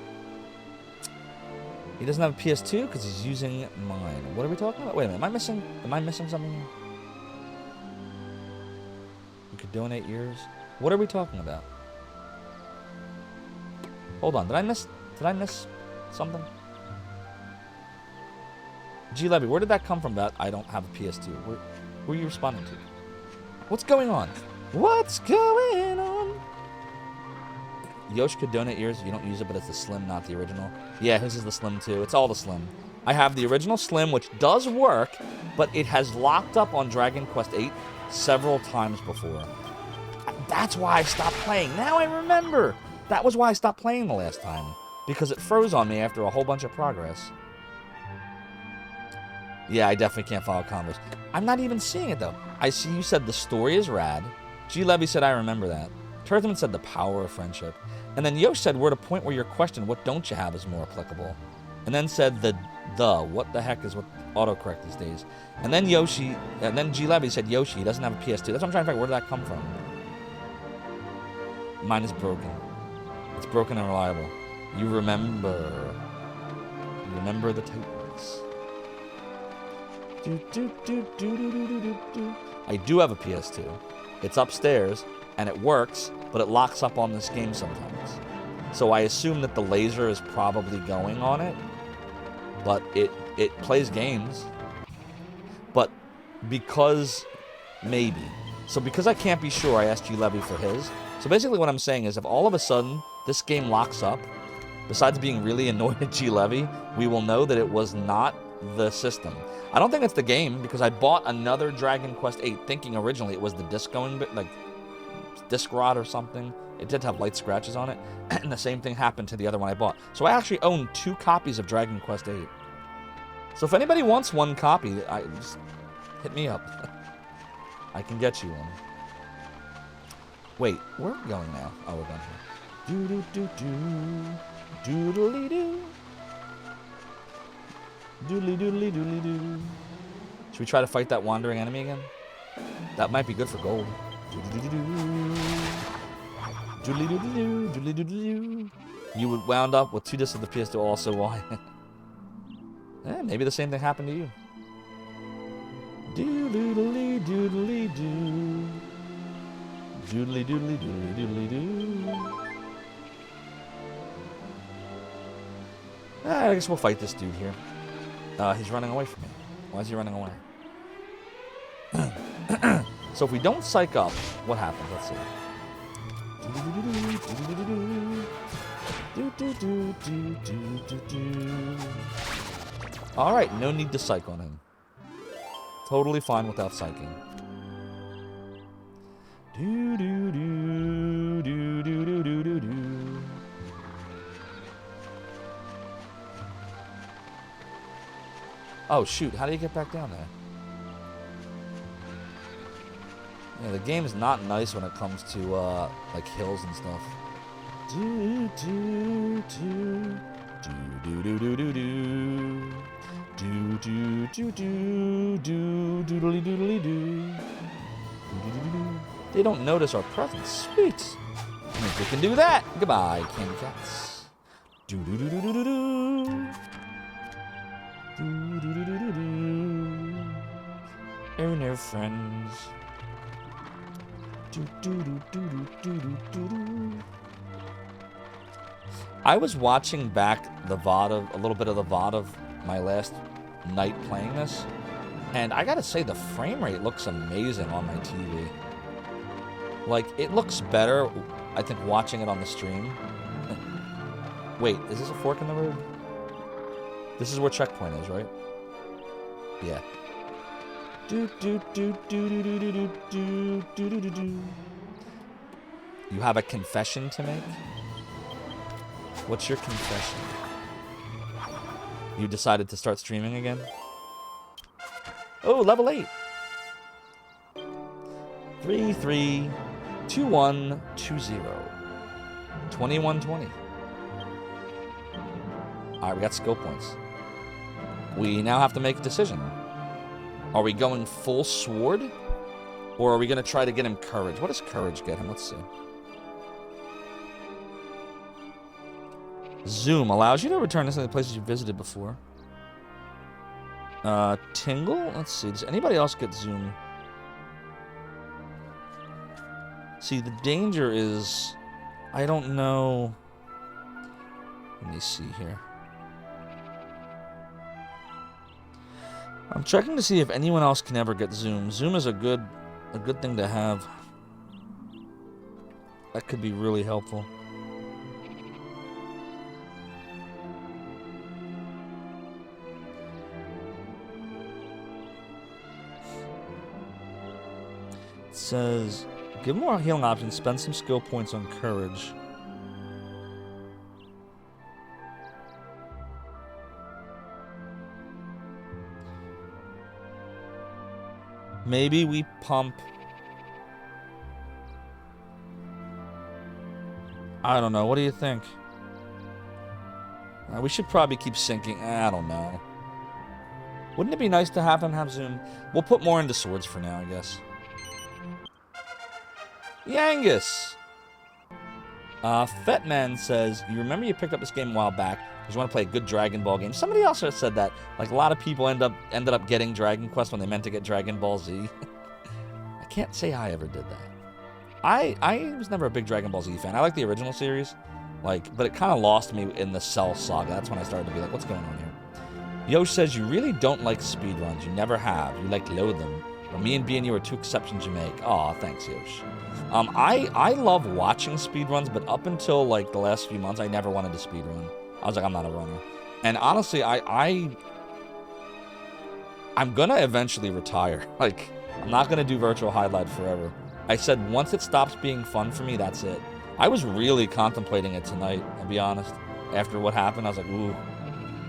He doesn't have a PS2 because he's using mine. What are we talking about? Wait a minute. Am I missing something here? You could donate yours. What are we talking about? Hold on. Did I miss something? G Levy, where did that come from that I don't have a PS2? Who are you responding to? What's going on? What's going on? Yosh could donate yours. You don't use it, but it's the Slim, not the original. Yeah, his is the Slim too. It's all the Slim. I have the original Slim, which does work, but it has locked up on Dragon Quest VIII several times before. That's why I stopped playing. Now I remember. That was why I stopped playing the last time. Because it froze on me after a whole bunch of progress. Yeah, I definitely can't follow Converse. I'm not even seeing it, though. I see you said the story is rad. G. Levy said I remember that. Turthman said the power of friendship. And then Yosh said we're at a point where your question, what don't you have, is more applicable. And then said what the heck is with autocorrect these days. And then G. Levy said Yoshi, he doesn't have a PS2. That's what I'm trying to figure out. Where did that come from? Mine is broken. It's broken and reliable. You remember the Titans. I do have a PS2. It's upstairs, and it works, but it locks up on this game sometimes. So I assume that the laser is probably going on it, but it plays games. But because I can't be sure, I asked G Levy for his. So basically what I'm saying is if all of a sudden this game locks up, besides being really annoyed at G Levy, we will know that it was not the system. I don't think it's the game, because I bought another Dragon Quest VIII thinking originally it was the disc going bit, like disc rod or something. It did have light scratches on it, and the same thing happened to the other one I bought. So I actually own 2 copies of Dragon Quest VIII. So if anybody wants one copy, just hit me up. I can get you one. Wait, where are we going now? Oh, we're going here. Do-do-do-do. Doodly-doo. Doodly-doodly-doodly-doo. Should we try to fight that wandering enemy again? That might be good for gold. Doodly-doo-doo. Doodly-doo-doo. Doodly-doo-doo. You would wound up with 2 discs of the PS2 also. Why? Maybe the same thing happened to you. Doodly-doodly-doodly-doo. Doodly-doodly-doodly-doodly-doo. I guess we'll fight this dude here. He's running away from me. Why is he running away? So if we don't psych up, what happens? Let's see. Alright, no need to psych on him. Totally fine without psyching. Oh shoot, how do you get back down there? Yeah, the game's not nice when it comes to like hills and stuff. They don't notice our presence. Sweet. Means we can do that. Goodbye, candy cats. We're no friends. I was watching back the VOD of a little bit of the VOD of my last night playing this, and I gotta say the frame rate looks amazing on my TV. Like, it looks better, I think, watching it on the stream. Wait, is this a fork in the road? This is where checkpoint is, right? Yeah. You have a confession to make? What's your confession? You decided to start streaming again? Oh, level 8. 332120. 2120. Alright, we got skill points. We now have to make a decision. Are we going full sword? Or are we going to try to get him courage? What does courage get him? Let's see. Zoom allows you to return to some of the places you visited before. Tingle? Let's see. Does anybody else get Zoom? See, the danger is... I don't know... Let me see here. I'm checking to see if anyone else can ever get Zoom. Zoom is a good thing to have. That could be really helpful. It says, give more healing options, spend some skill points on courage. Maybe we pump... I don't know. What do you think? We should probably keep sinking. I don't know. Wouldn't it be nice to have him have Zoom? We'll put more into swords for now, I guess. Yangus! Fetman says, you remember you picked up this game a while back because you want to play a good Dragon Ball game. Somebody else has said that. Like, a lot of people ended up getting Dragon Quest when they meant to get Dragon Ball Z. I can't say I ever did that. I was never a big Dragon Ball Z fan. I like the original series, but it kind of lost me in the Cell saga. That's when I started to be like, what's going on here? Yosh says, you really don't like speedruns. You never have. You loathe them. But me and B and you are two exceptions you make. Aw, thanks, Yosh. I love watching speedruns, but up until, the last few months, I never wanted to speedrun. I was like, I'm not a runner. And honestly, I'm gonna eventually retire. I'm not gonna do virtual highlight forever. I said once it stops being fun for me, that's it. I was really contemplating it tonight, I'll be honest. After what happened, I was like, ooh,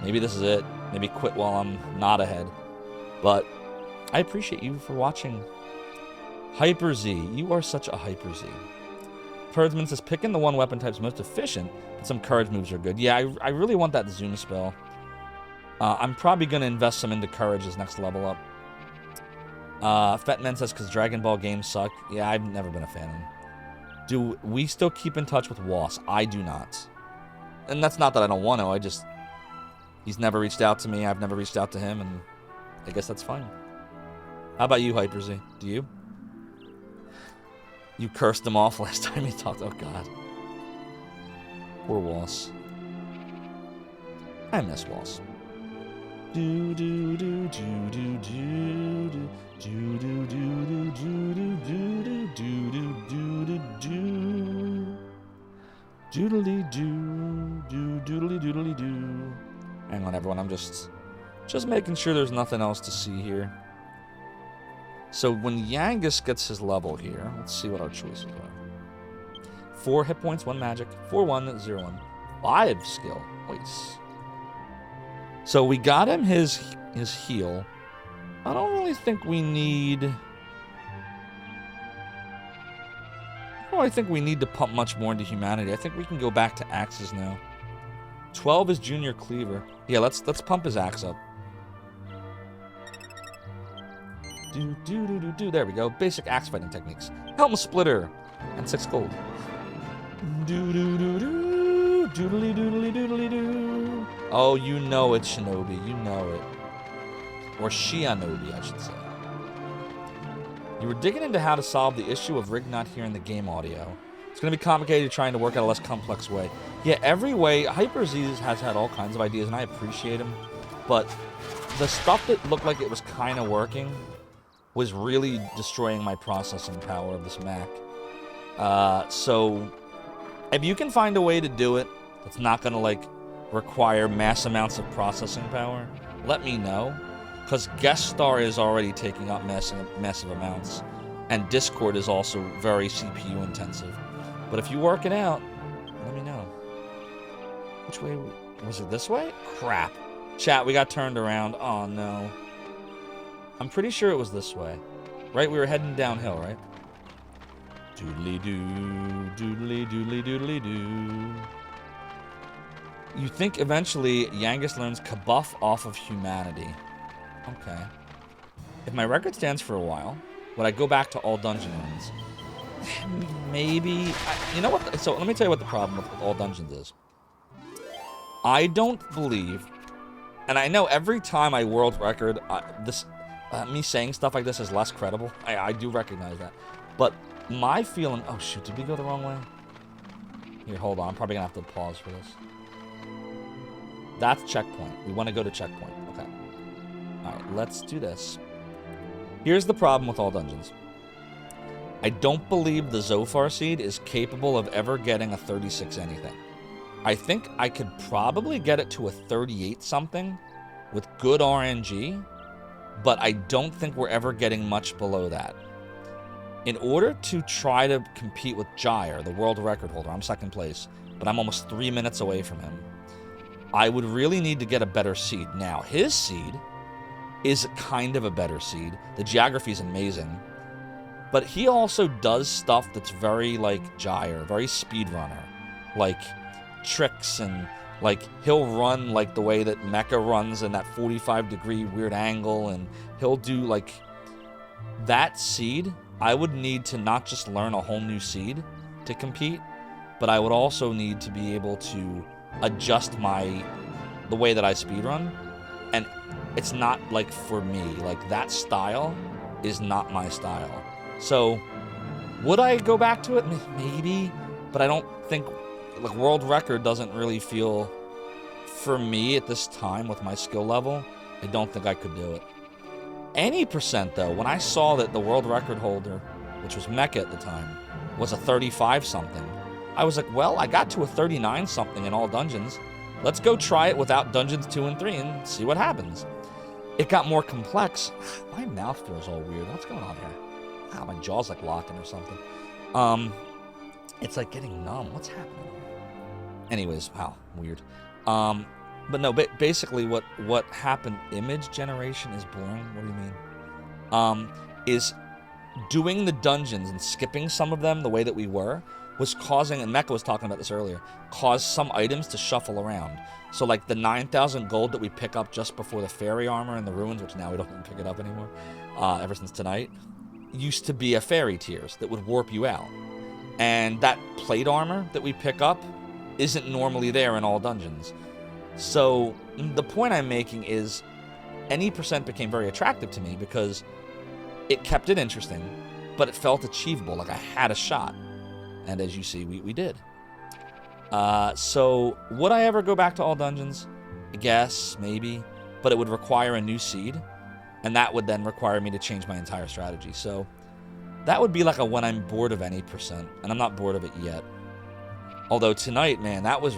maybe this is it. Maybe quit while I'm not ahead. But I appreciate you for watching. Hyper Z, you are such a Hyper Z. Purdsman says, picking the one weapon type's most efficient, but some courage moves are good. Yeah, I really want that Zoom spell. I'm probably going to invest some into courage as next level up. Fetman says, because Dragon Ball games suck. Yeah, I've never been a fan of them. Do we still keep in touch with Was? I do not. And that's not that I don't want to, he's never reached out to me, I've never reached out to him, and I guess that's fine. How about you, Hyper Z? Do you? You cursed him off last time he talked. Oh, God. Poor Was. I miss Was. Do do do do do do do do do do do do do do do doodly do doodly doodly do. Hang on, everyone. I'm just making sure there's nothing else to see here. So when Yangus gets his level here, let's see what our choices are. 4 hit points, 1 magic, 4-1, 0-1. 5 skill. Nice. So we got him his heal. I don't really think we need... I think we need to pump much more into humanity. I think we can go back to axes now. 12 is Junior Cleaver. Yeah, let's pump his axe up. There we go. Basic axe fighting techniques. Helm Splitter. And 6 gold. Doodly doodly doodly doo. Oh, you know it, Shinobi. You know it. Or Shianobi, I should say. You were digging into how to solve the issue of Rig not hearing the game audio. It's going to be complicated trying to work out a less complex way. Yeah, every way, Hyper Z has had all kinds of ideas, and I appreciate him. But the stuff that looked like it was kind of working was really destroying my processing power of this Mac. So, if you can find a way to do it that's not going to, require mass amounts of processing power, let me know. Because Guest Star is already taking up massive amounts. And Discord is also very CPU intensive. But if you work it out, let me know. Which way? Was it this way? Crap. Chat, we got turned around. Oh, no. I'm pretty sure it was this way. Right? We were heading downhill, right? Doodly-doo, doodly-doodly, doodly-doo. You think eventually Yangus learns Kabuff off of humanity. Okay. If my record stands for a while, would I go back to all dungeon runs? Maybe. You know what? So let me tell you what the problem with all dungeons is. I don't believe, and I know every time I world record, me saying stuff like this is less credible. I do recognize that. But my feeling, oh shoot, did we go the wrong way? Here, hold on, I'm probably gonna have to pause for this. That's checkpoint. We want to go to checkpoint. Okay. Alright, let's do this. Here's the problem with all dungeons. I don't believe the Zophar seed is capable of ever getting a 36 anything. I think I could probably get it to a 38 something with good RNG, but I don't think we're ever getting much below that. In order to try to compete with Gyre, the world record holder, I'm second place, but I'm almost 3 minutes away from him, I would really need to get a better seed. Now, his seed is kind of a better seed. The geography is amazing. But he also does stuff that's very like Gyre, very speedrunner. Like tricks and like he'll run like the way that Mecha runs in that 45-degree weird angle, and he'll do like that seed. I would need to not just learn a whole new seed to compete, but I would also need to be able to adjust the way that I speedrun. And it's not like for me, like that style is not my style. So would I go back to it? Maybe, but I don't think, like, world record doesn't really feel, for me at this time with my skill level, I don't think I could do it. Any percent though, when I saw that the world record holder, which was Mecha at the time, was a 35 something, I was like, well, I got to a 39 something in all dungeons. Let's go try it without dungeons 2 and 3 and see what happens. It got more complex. My mouth feels all weird. What's going on here? Wow, my jaw's like locking or something. It's like getting numb. What's happening? Anyways, wow, weird. But no, basically what happened, image generation is boring. What do you mean? Is doing the dungeons and skipping some of them the way that we were was causing, and Mecha was talking about this earlier, caused some items to shuffle around. So like the 9,000 gold that we pick up just before the fairy armor in the ruins, which now we don't even pick it up anymore, ever since tonight, used to be a fairy tears that would warp you out. And that plate armor that we pick up isn't normally there in all dungeons. So the point I'm making is any percent became very attractive to me because it kept it interesting, but it felt achievable, like I had a shot. And as you see, we did. So would I ever go back to all dungeons? I guess, maybe, but it would require a new seed, and that would then require me to change my entire strategy. So that would be like a when I'm bored of any percent, and I'm not bored of it yet. Although tonight, man, that was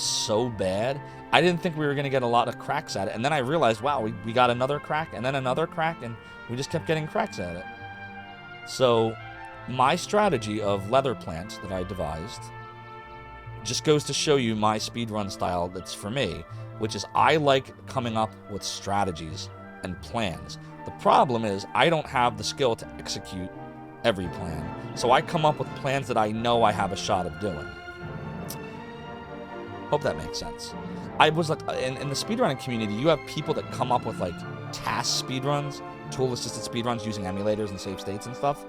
so bad. I didn't think we were going to get a lot of cracks at it, and then I realized, wow, we got another crack, and then another crack, and we just kept getting cracks at it. So my strategy of leather plant that I devised just goes to show you my speedrun style that's for me, which is I like coming up with strategies and plans. The problem is I don't have the skill to execute every plan, so I come up with plans that I know I have a shot of doing. Hope that makes sense. I was like, in the speedrunning community, you have people that come up with like task speedruns, tool-assisted speedruns using emulators and save states and stuff.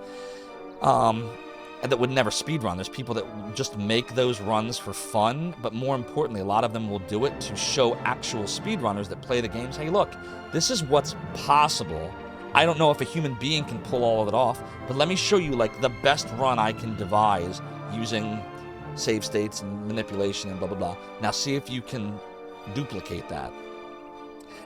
And that would never speedrun. There's people that just make those runs for fun, but more importantly, a lot of them will do it to show actual speedrunners that play the games, hey, look, this is what's possible. I don't know if a human being can pull all of it off, but let me show you like the best run I can devise using save states and manipulation and blah, blah, blah. Now see if you can duplicate that.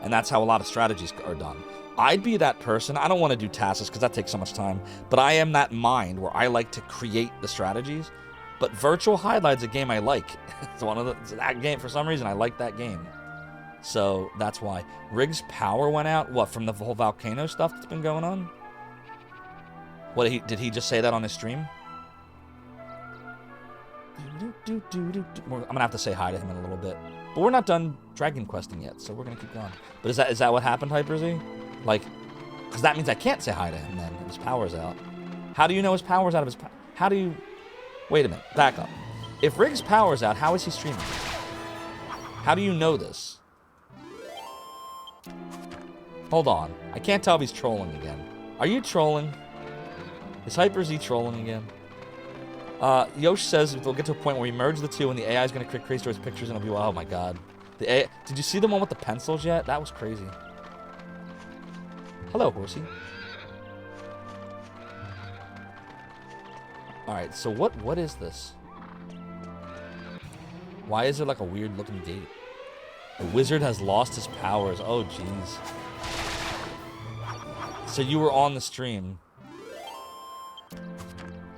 And that's how a lot of strategies are done. I'd be that person. I don't want to do tasks because that takes so much time, but I am that mind where I like to create the strategies. But Virtual Highlight's a game I like. It's that game, for some reason, I like that game. So that's why. Rig's power went out, what, from the whole volcano stuff that's been going on? What, did he just say that on his stream? I'm gonna have to say hi to him in a little bit. But we're not done Dragon Questing yet, so we're gonna keep going. But is that what happened, Hyper Z? Like, because that means I can't say hi to him then. His power's out. How do you know his power's out of his power? How do you... Wait a minute. Back up. If Rig's power's out, how is he streaming? How do you know this? Hold on. I can't tell if he's trolling again. Are you trolling? Is Hyper Z trolling again? Yosh says we'll get to a point where we merge the two and the AI is going to create crazy stories, pictures, and it'll be, oh my god. The AI, did you see the one with the pencils yet? That was crazy. Hello, horsey. Alright, so what is this? Why is there like a weird looking gate? The wizard has lost his powers. Oh, jeez. So you were on the stream.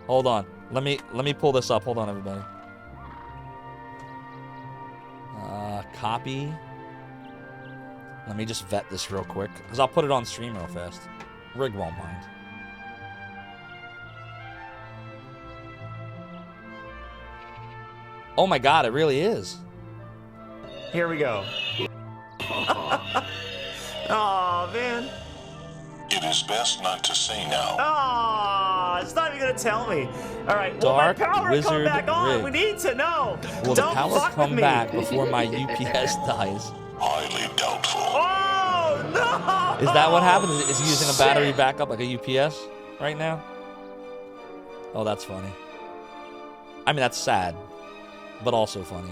Hold on. Let me pull this up. Hold on, everybody. Copy. Let me just vet this real quick, because I'll put it on stream real fast. Rig won't mind. Oh my god, it really is. Here we go. Aw, man. It is best not to say now. Aw, it's not even gonna tell me. All right, will my Dark power come Wizard back on? Rig. We need to know. Will the Don't power fuck come with me. back before my UPS dies? Highly doubtful. Oh, no! Is that what happened? Is he using a battery Shit. backup like a UPS right now? Oh, that's funny. I mean, that's sad, but also funny.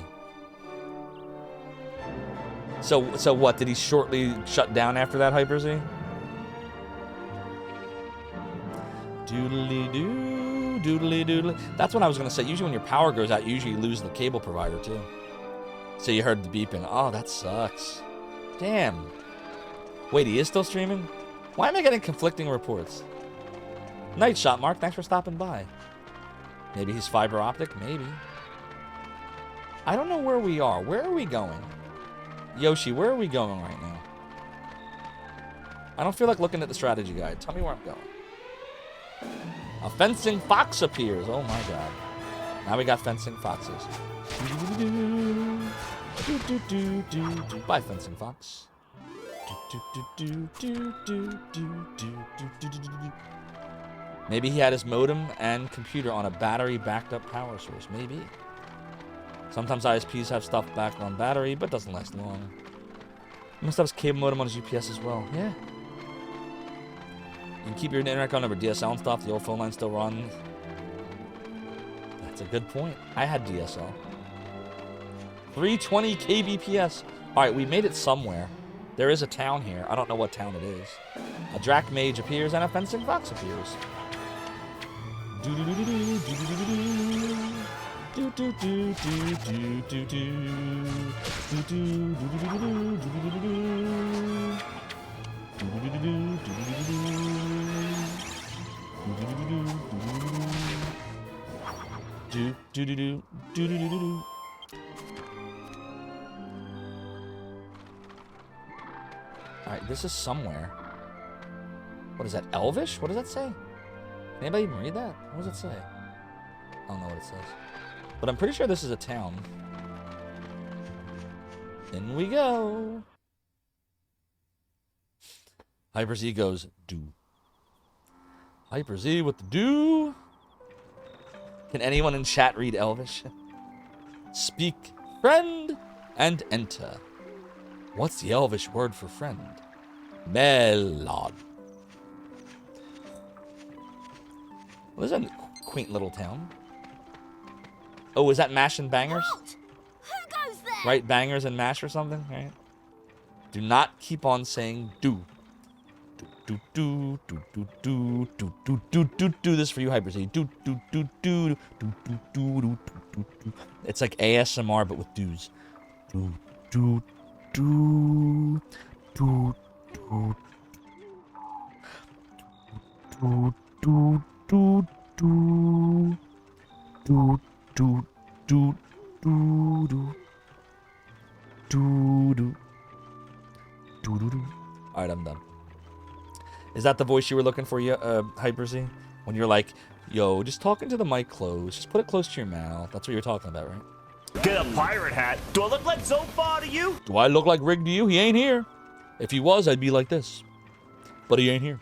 So what? Did he shortly shut down after that, Hyper Z? Doodly doo, doodly doodly. That's what I was gonna say. Usually, when your power goes out, usually you lose the cable provider too. So you heard the beeping. Oh, that sucks. Damn. Wait, he is still streaming? Why am I getting conflicting reports? Night Shot Mark, thanks for stopping by. Maybe he's fiber optic. Maybe. I don't know where we are. Where are we going? Yoshi, where are we going right now? I don't feel like looking at the strategy guide. Tell me where I'm going. A fencing fox appears. Oh my god. Now we got fencing foxes. Bye, fencing fox. Maybe he had his modem and computer on a battery backed up power source. Maybe. Sometimes ISPs have stuff back on battery, but doesn't last long. He must have his cable modem on his UPS as well. Yeah. You can keep your internet going over DSL and stuff. The old phone line still runs. That's a good point. I had DSL. 320 kbps. All right, we made it somewhere. There is a town here. I don't know what town it is. A Drac Mage appears and a fencing fox appears. Alright, this is somewhere. What is that? Elvish? What does that say? Can anybody even read that? What does it say? I don't know what it says. But I'm pretty sure this is a town. In we go. Hyper Z goes, do. Hyper Z with the do. Can anyone in chat read Elvish? Speak friend and enter. What's the Elvish word for friend? Melon. What is that quaint little town? Oh, is that Mash and Bangers? Halt! Who goes there? Right, Bangers and Mash or something, right? Do not keep on saying do. Do do do do do do do do do do this for you, Hyper Z. Do do do do do do do do do do. It's like ASMR but with do's. Do do do do do do do do do do do do do do do do do. All right, I'm done. Is that the voice you were looking for, Hyper Z? When you're like, yo, just talking to the mic close. Just put it close to your mouth. That's what you're talking about, right? Get a pirate hat. Do I look like Zophar to you? Do I look like Rig to you? He ain't here. If he was, I'd be like this. But he ain't here.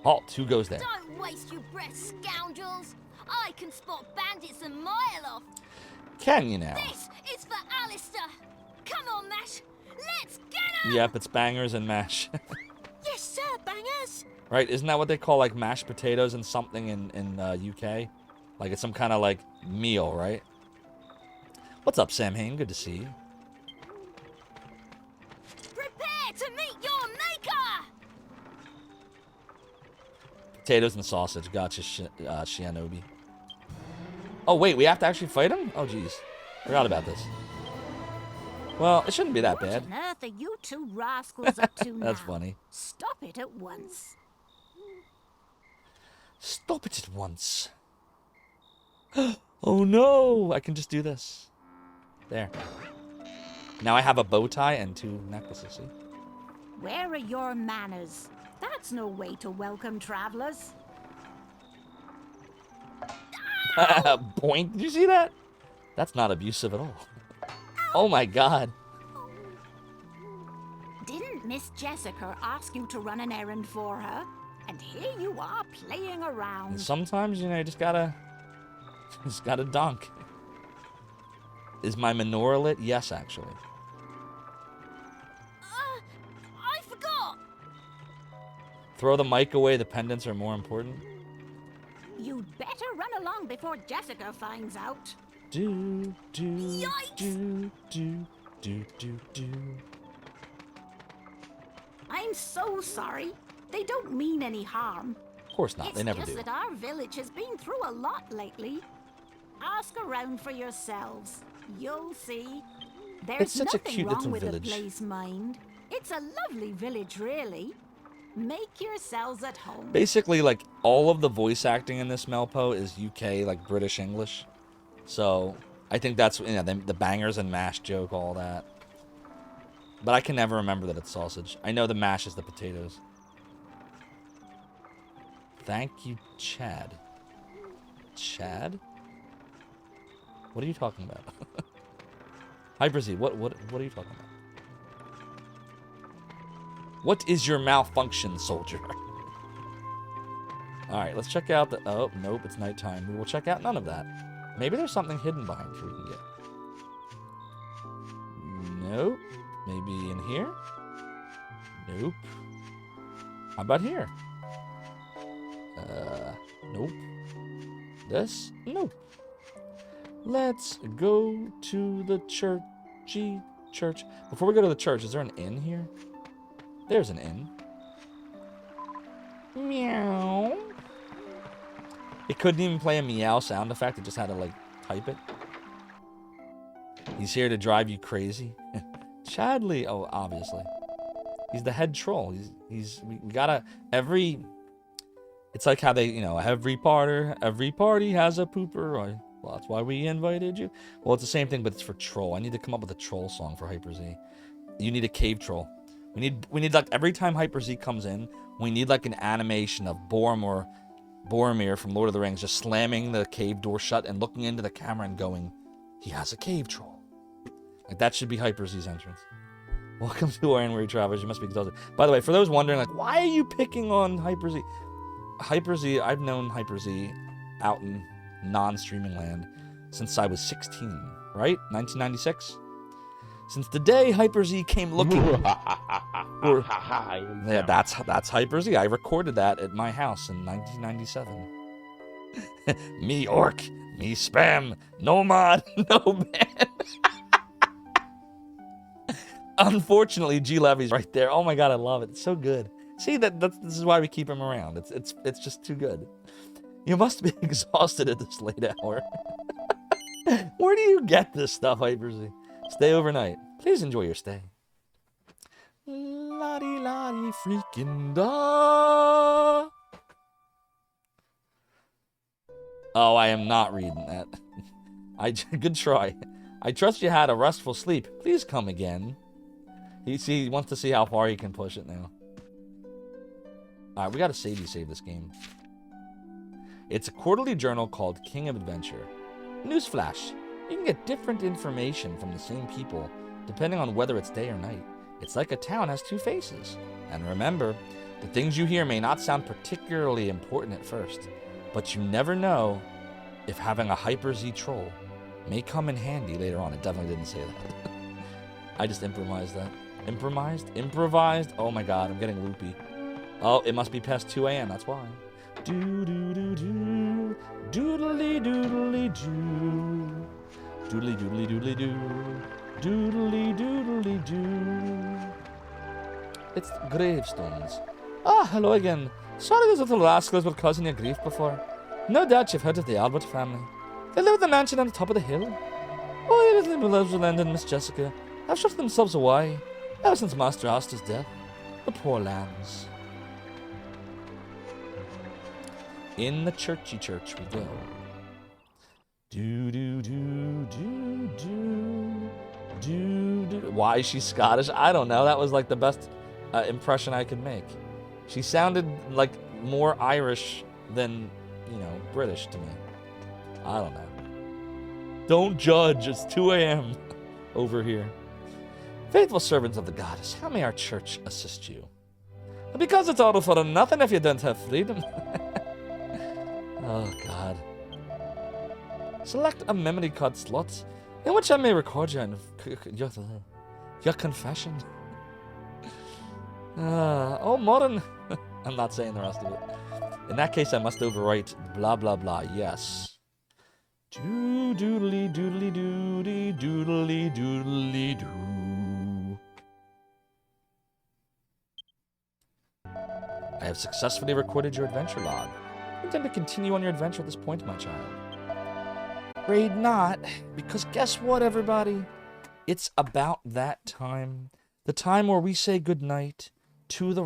Halt. Who goes there? Don't waste your breath, scoundrels. I can spot bandits a mile off. Can you now? This is for Alistair. Come on, Mash. Let's get him. Yep, it's Bangers and Mash. Yes, sir, bangers. Right? Isn't that what they call like mashed potatoes and something in UK? Like it's some kind of like meal, right? What's up, Sam Hain? Good to see you. Prepare to meet your maker! Potatoes and sausage. Gotcha, Shianobi. Oh, wait, we have to actually fight him? Oh, jeez. Forgot about this. Well, it shouldn't be that bad. What on earth are you two rascals up to now? That's funny. Stop it at once. Stop it at once. Oh, no. I can just do this. There. Now I have a bow tie and 2 necklaces, see? Where are your manners? That's no way to welcome travelers. Boink. Did you see that? That's not abusive at all. Oh my god. Didn't Miss Jessica ask you to run an errand for her? And here you are playing around. And sometimes, you know, you just gotta dunk. Is my menorah lit? Yes, actually. I forgot. Throw the mic away. The pendants are more important. You'd better run along before Jessica finds out. Do. Yikes! Do. I'm so sorry. They don't mean any harm. Of course not. They never It's do. just that our village has been through a lot lately. Ask around for yourselves. You'll see. There's It's such a nothing cute wrong little with village. the place, mind. It's a lovely village, really. Make yourselves at home. Basically, like, all of the voice acting in this Melpo is UK, like, British English. So, I think that's, you know, the bangers and mash joke, all that. But I can never remember that it's sausage. I know the mash is the potatoes. Thank you, Chad. Chad? What are you talking about? Hyper Z, what are you talking about? What is your malfunction, soldier? Alright, let's check out the... Oh, nope, it's nighttime. We will check out none of that. Maybe there's something hidden behind here we can get. Nope. Maybe in here? Nope. How about here? Nope. This? Nope. Let's go to the churchy church. Before we go to the church, is there an inn here? There's an inn. Meow. It couldn't even play a meow sound effect. It just had to, like, type it. He's here to drive you crazy. Chadley. Oh, obviously. He's the head troll. We gotta, it's like how they, you know, every party has a pooper. Well, that's why we invited you. Well, it's the same thing, but it's for troll. I need to come up with a troll song for Hyper Z. You need a cave troll. We need like, every time Hyper Z comes in, we need like an animation of Boromir from Lord of the Rings just slamming the cave door shut and looking into the camera and going, he has a cave troll. Like, that should be Hyper Z's entrance. Welcome to Orion Weary Travelers. You must be exhausted. By the way, for those wondering, like, why are you picking on Hyper Z? Hyper Z, I've known Hyper Z out in non-streaming land since I was 16, right? 1996? Since the day Hyper Z came looking. Yeah, that's Hyper Z. I recorded that at my house in 1997. Me orc, me spam, no mod, no ban. Unfortunately, G Levy's right there. Oh my god, I love it. It's so good. See, this is why we keep him around. It's just too good. You must be exhausted at this late hour. Where do you get this stuff, Hyper Z? Stay overnight. Please enjoy your stay. Lottie lottie freaking da. Oh, I am not reading that. Good try. I trust you had a restful sleep. Please come again. He wants to see how far he can push it now. Alright, we gotta save this game. It's a quarterly journal called King of Adventure. Newsflash. You can get different information from the same people, depending on whether it's day or night. It's like a town has two faces. And remember, the things you hear may not sound particularly important at first, but you never know if having a Hyper Z troll may come in handy later on. It definitely didn't say that. I just improvised that. Improvised? Oh my god, I'm getting loopy. Oh, it must be past 2 a.m., that's why. Do do do do. Doodly doodly doo. Doodly doodly doodly doo. Doodly doodly doo. It's gravestones. Ah, hello again. Sorry those little rascals were causing you grief before. No doubt you've heard of the Albert family. They live in the mansion on the top of the hill. Oh, your little Rosalind and Miss Jessica have shut themselves away ever since Master Astor's death. The poor lambs. In the churchy church we go. Do do do do do do do. Why is she Scottish? I don't know. That was like the best impression I could make. She sounded like more Irish than, you know, British to me. I don't know. Don't judge. It's 2 a.m. over here. Faithful servants of the goddess, how may our church assist you? Because it's all for nothing if you don't have freedom. Oh, God. Select a memory card slot in which I may record your confession. Oh, modern. I'm not saying the rest of it. In that case, I must overwrite blah, blah, blah. Yes. Doodly doodly doody doodly doodly doo. I have successfully recorded your adventure log. I intend to continue on your adventure at this point, my child. Afraid not, because guess what, everybody? It's about that time. The time where we say goodnight to the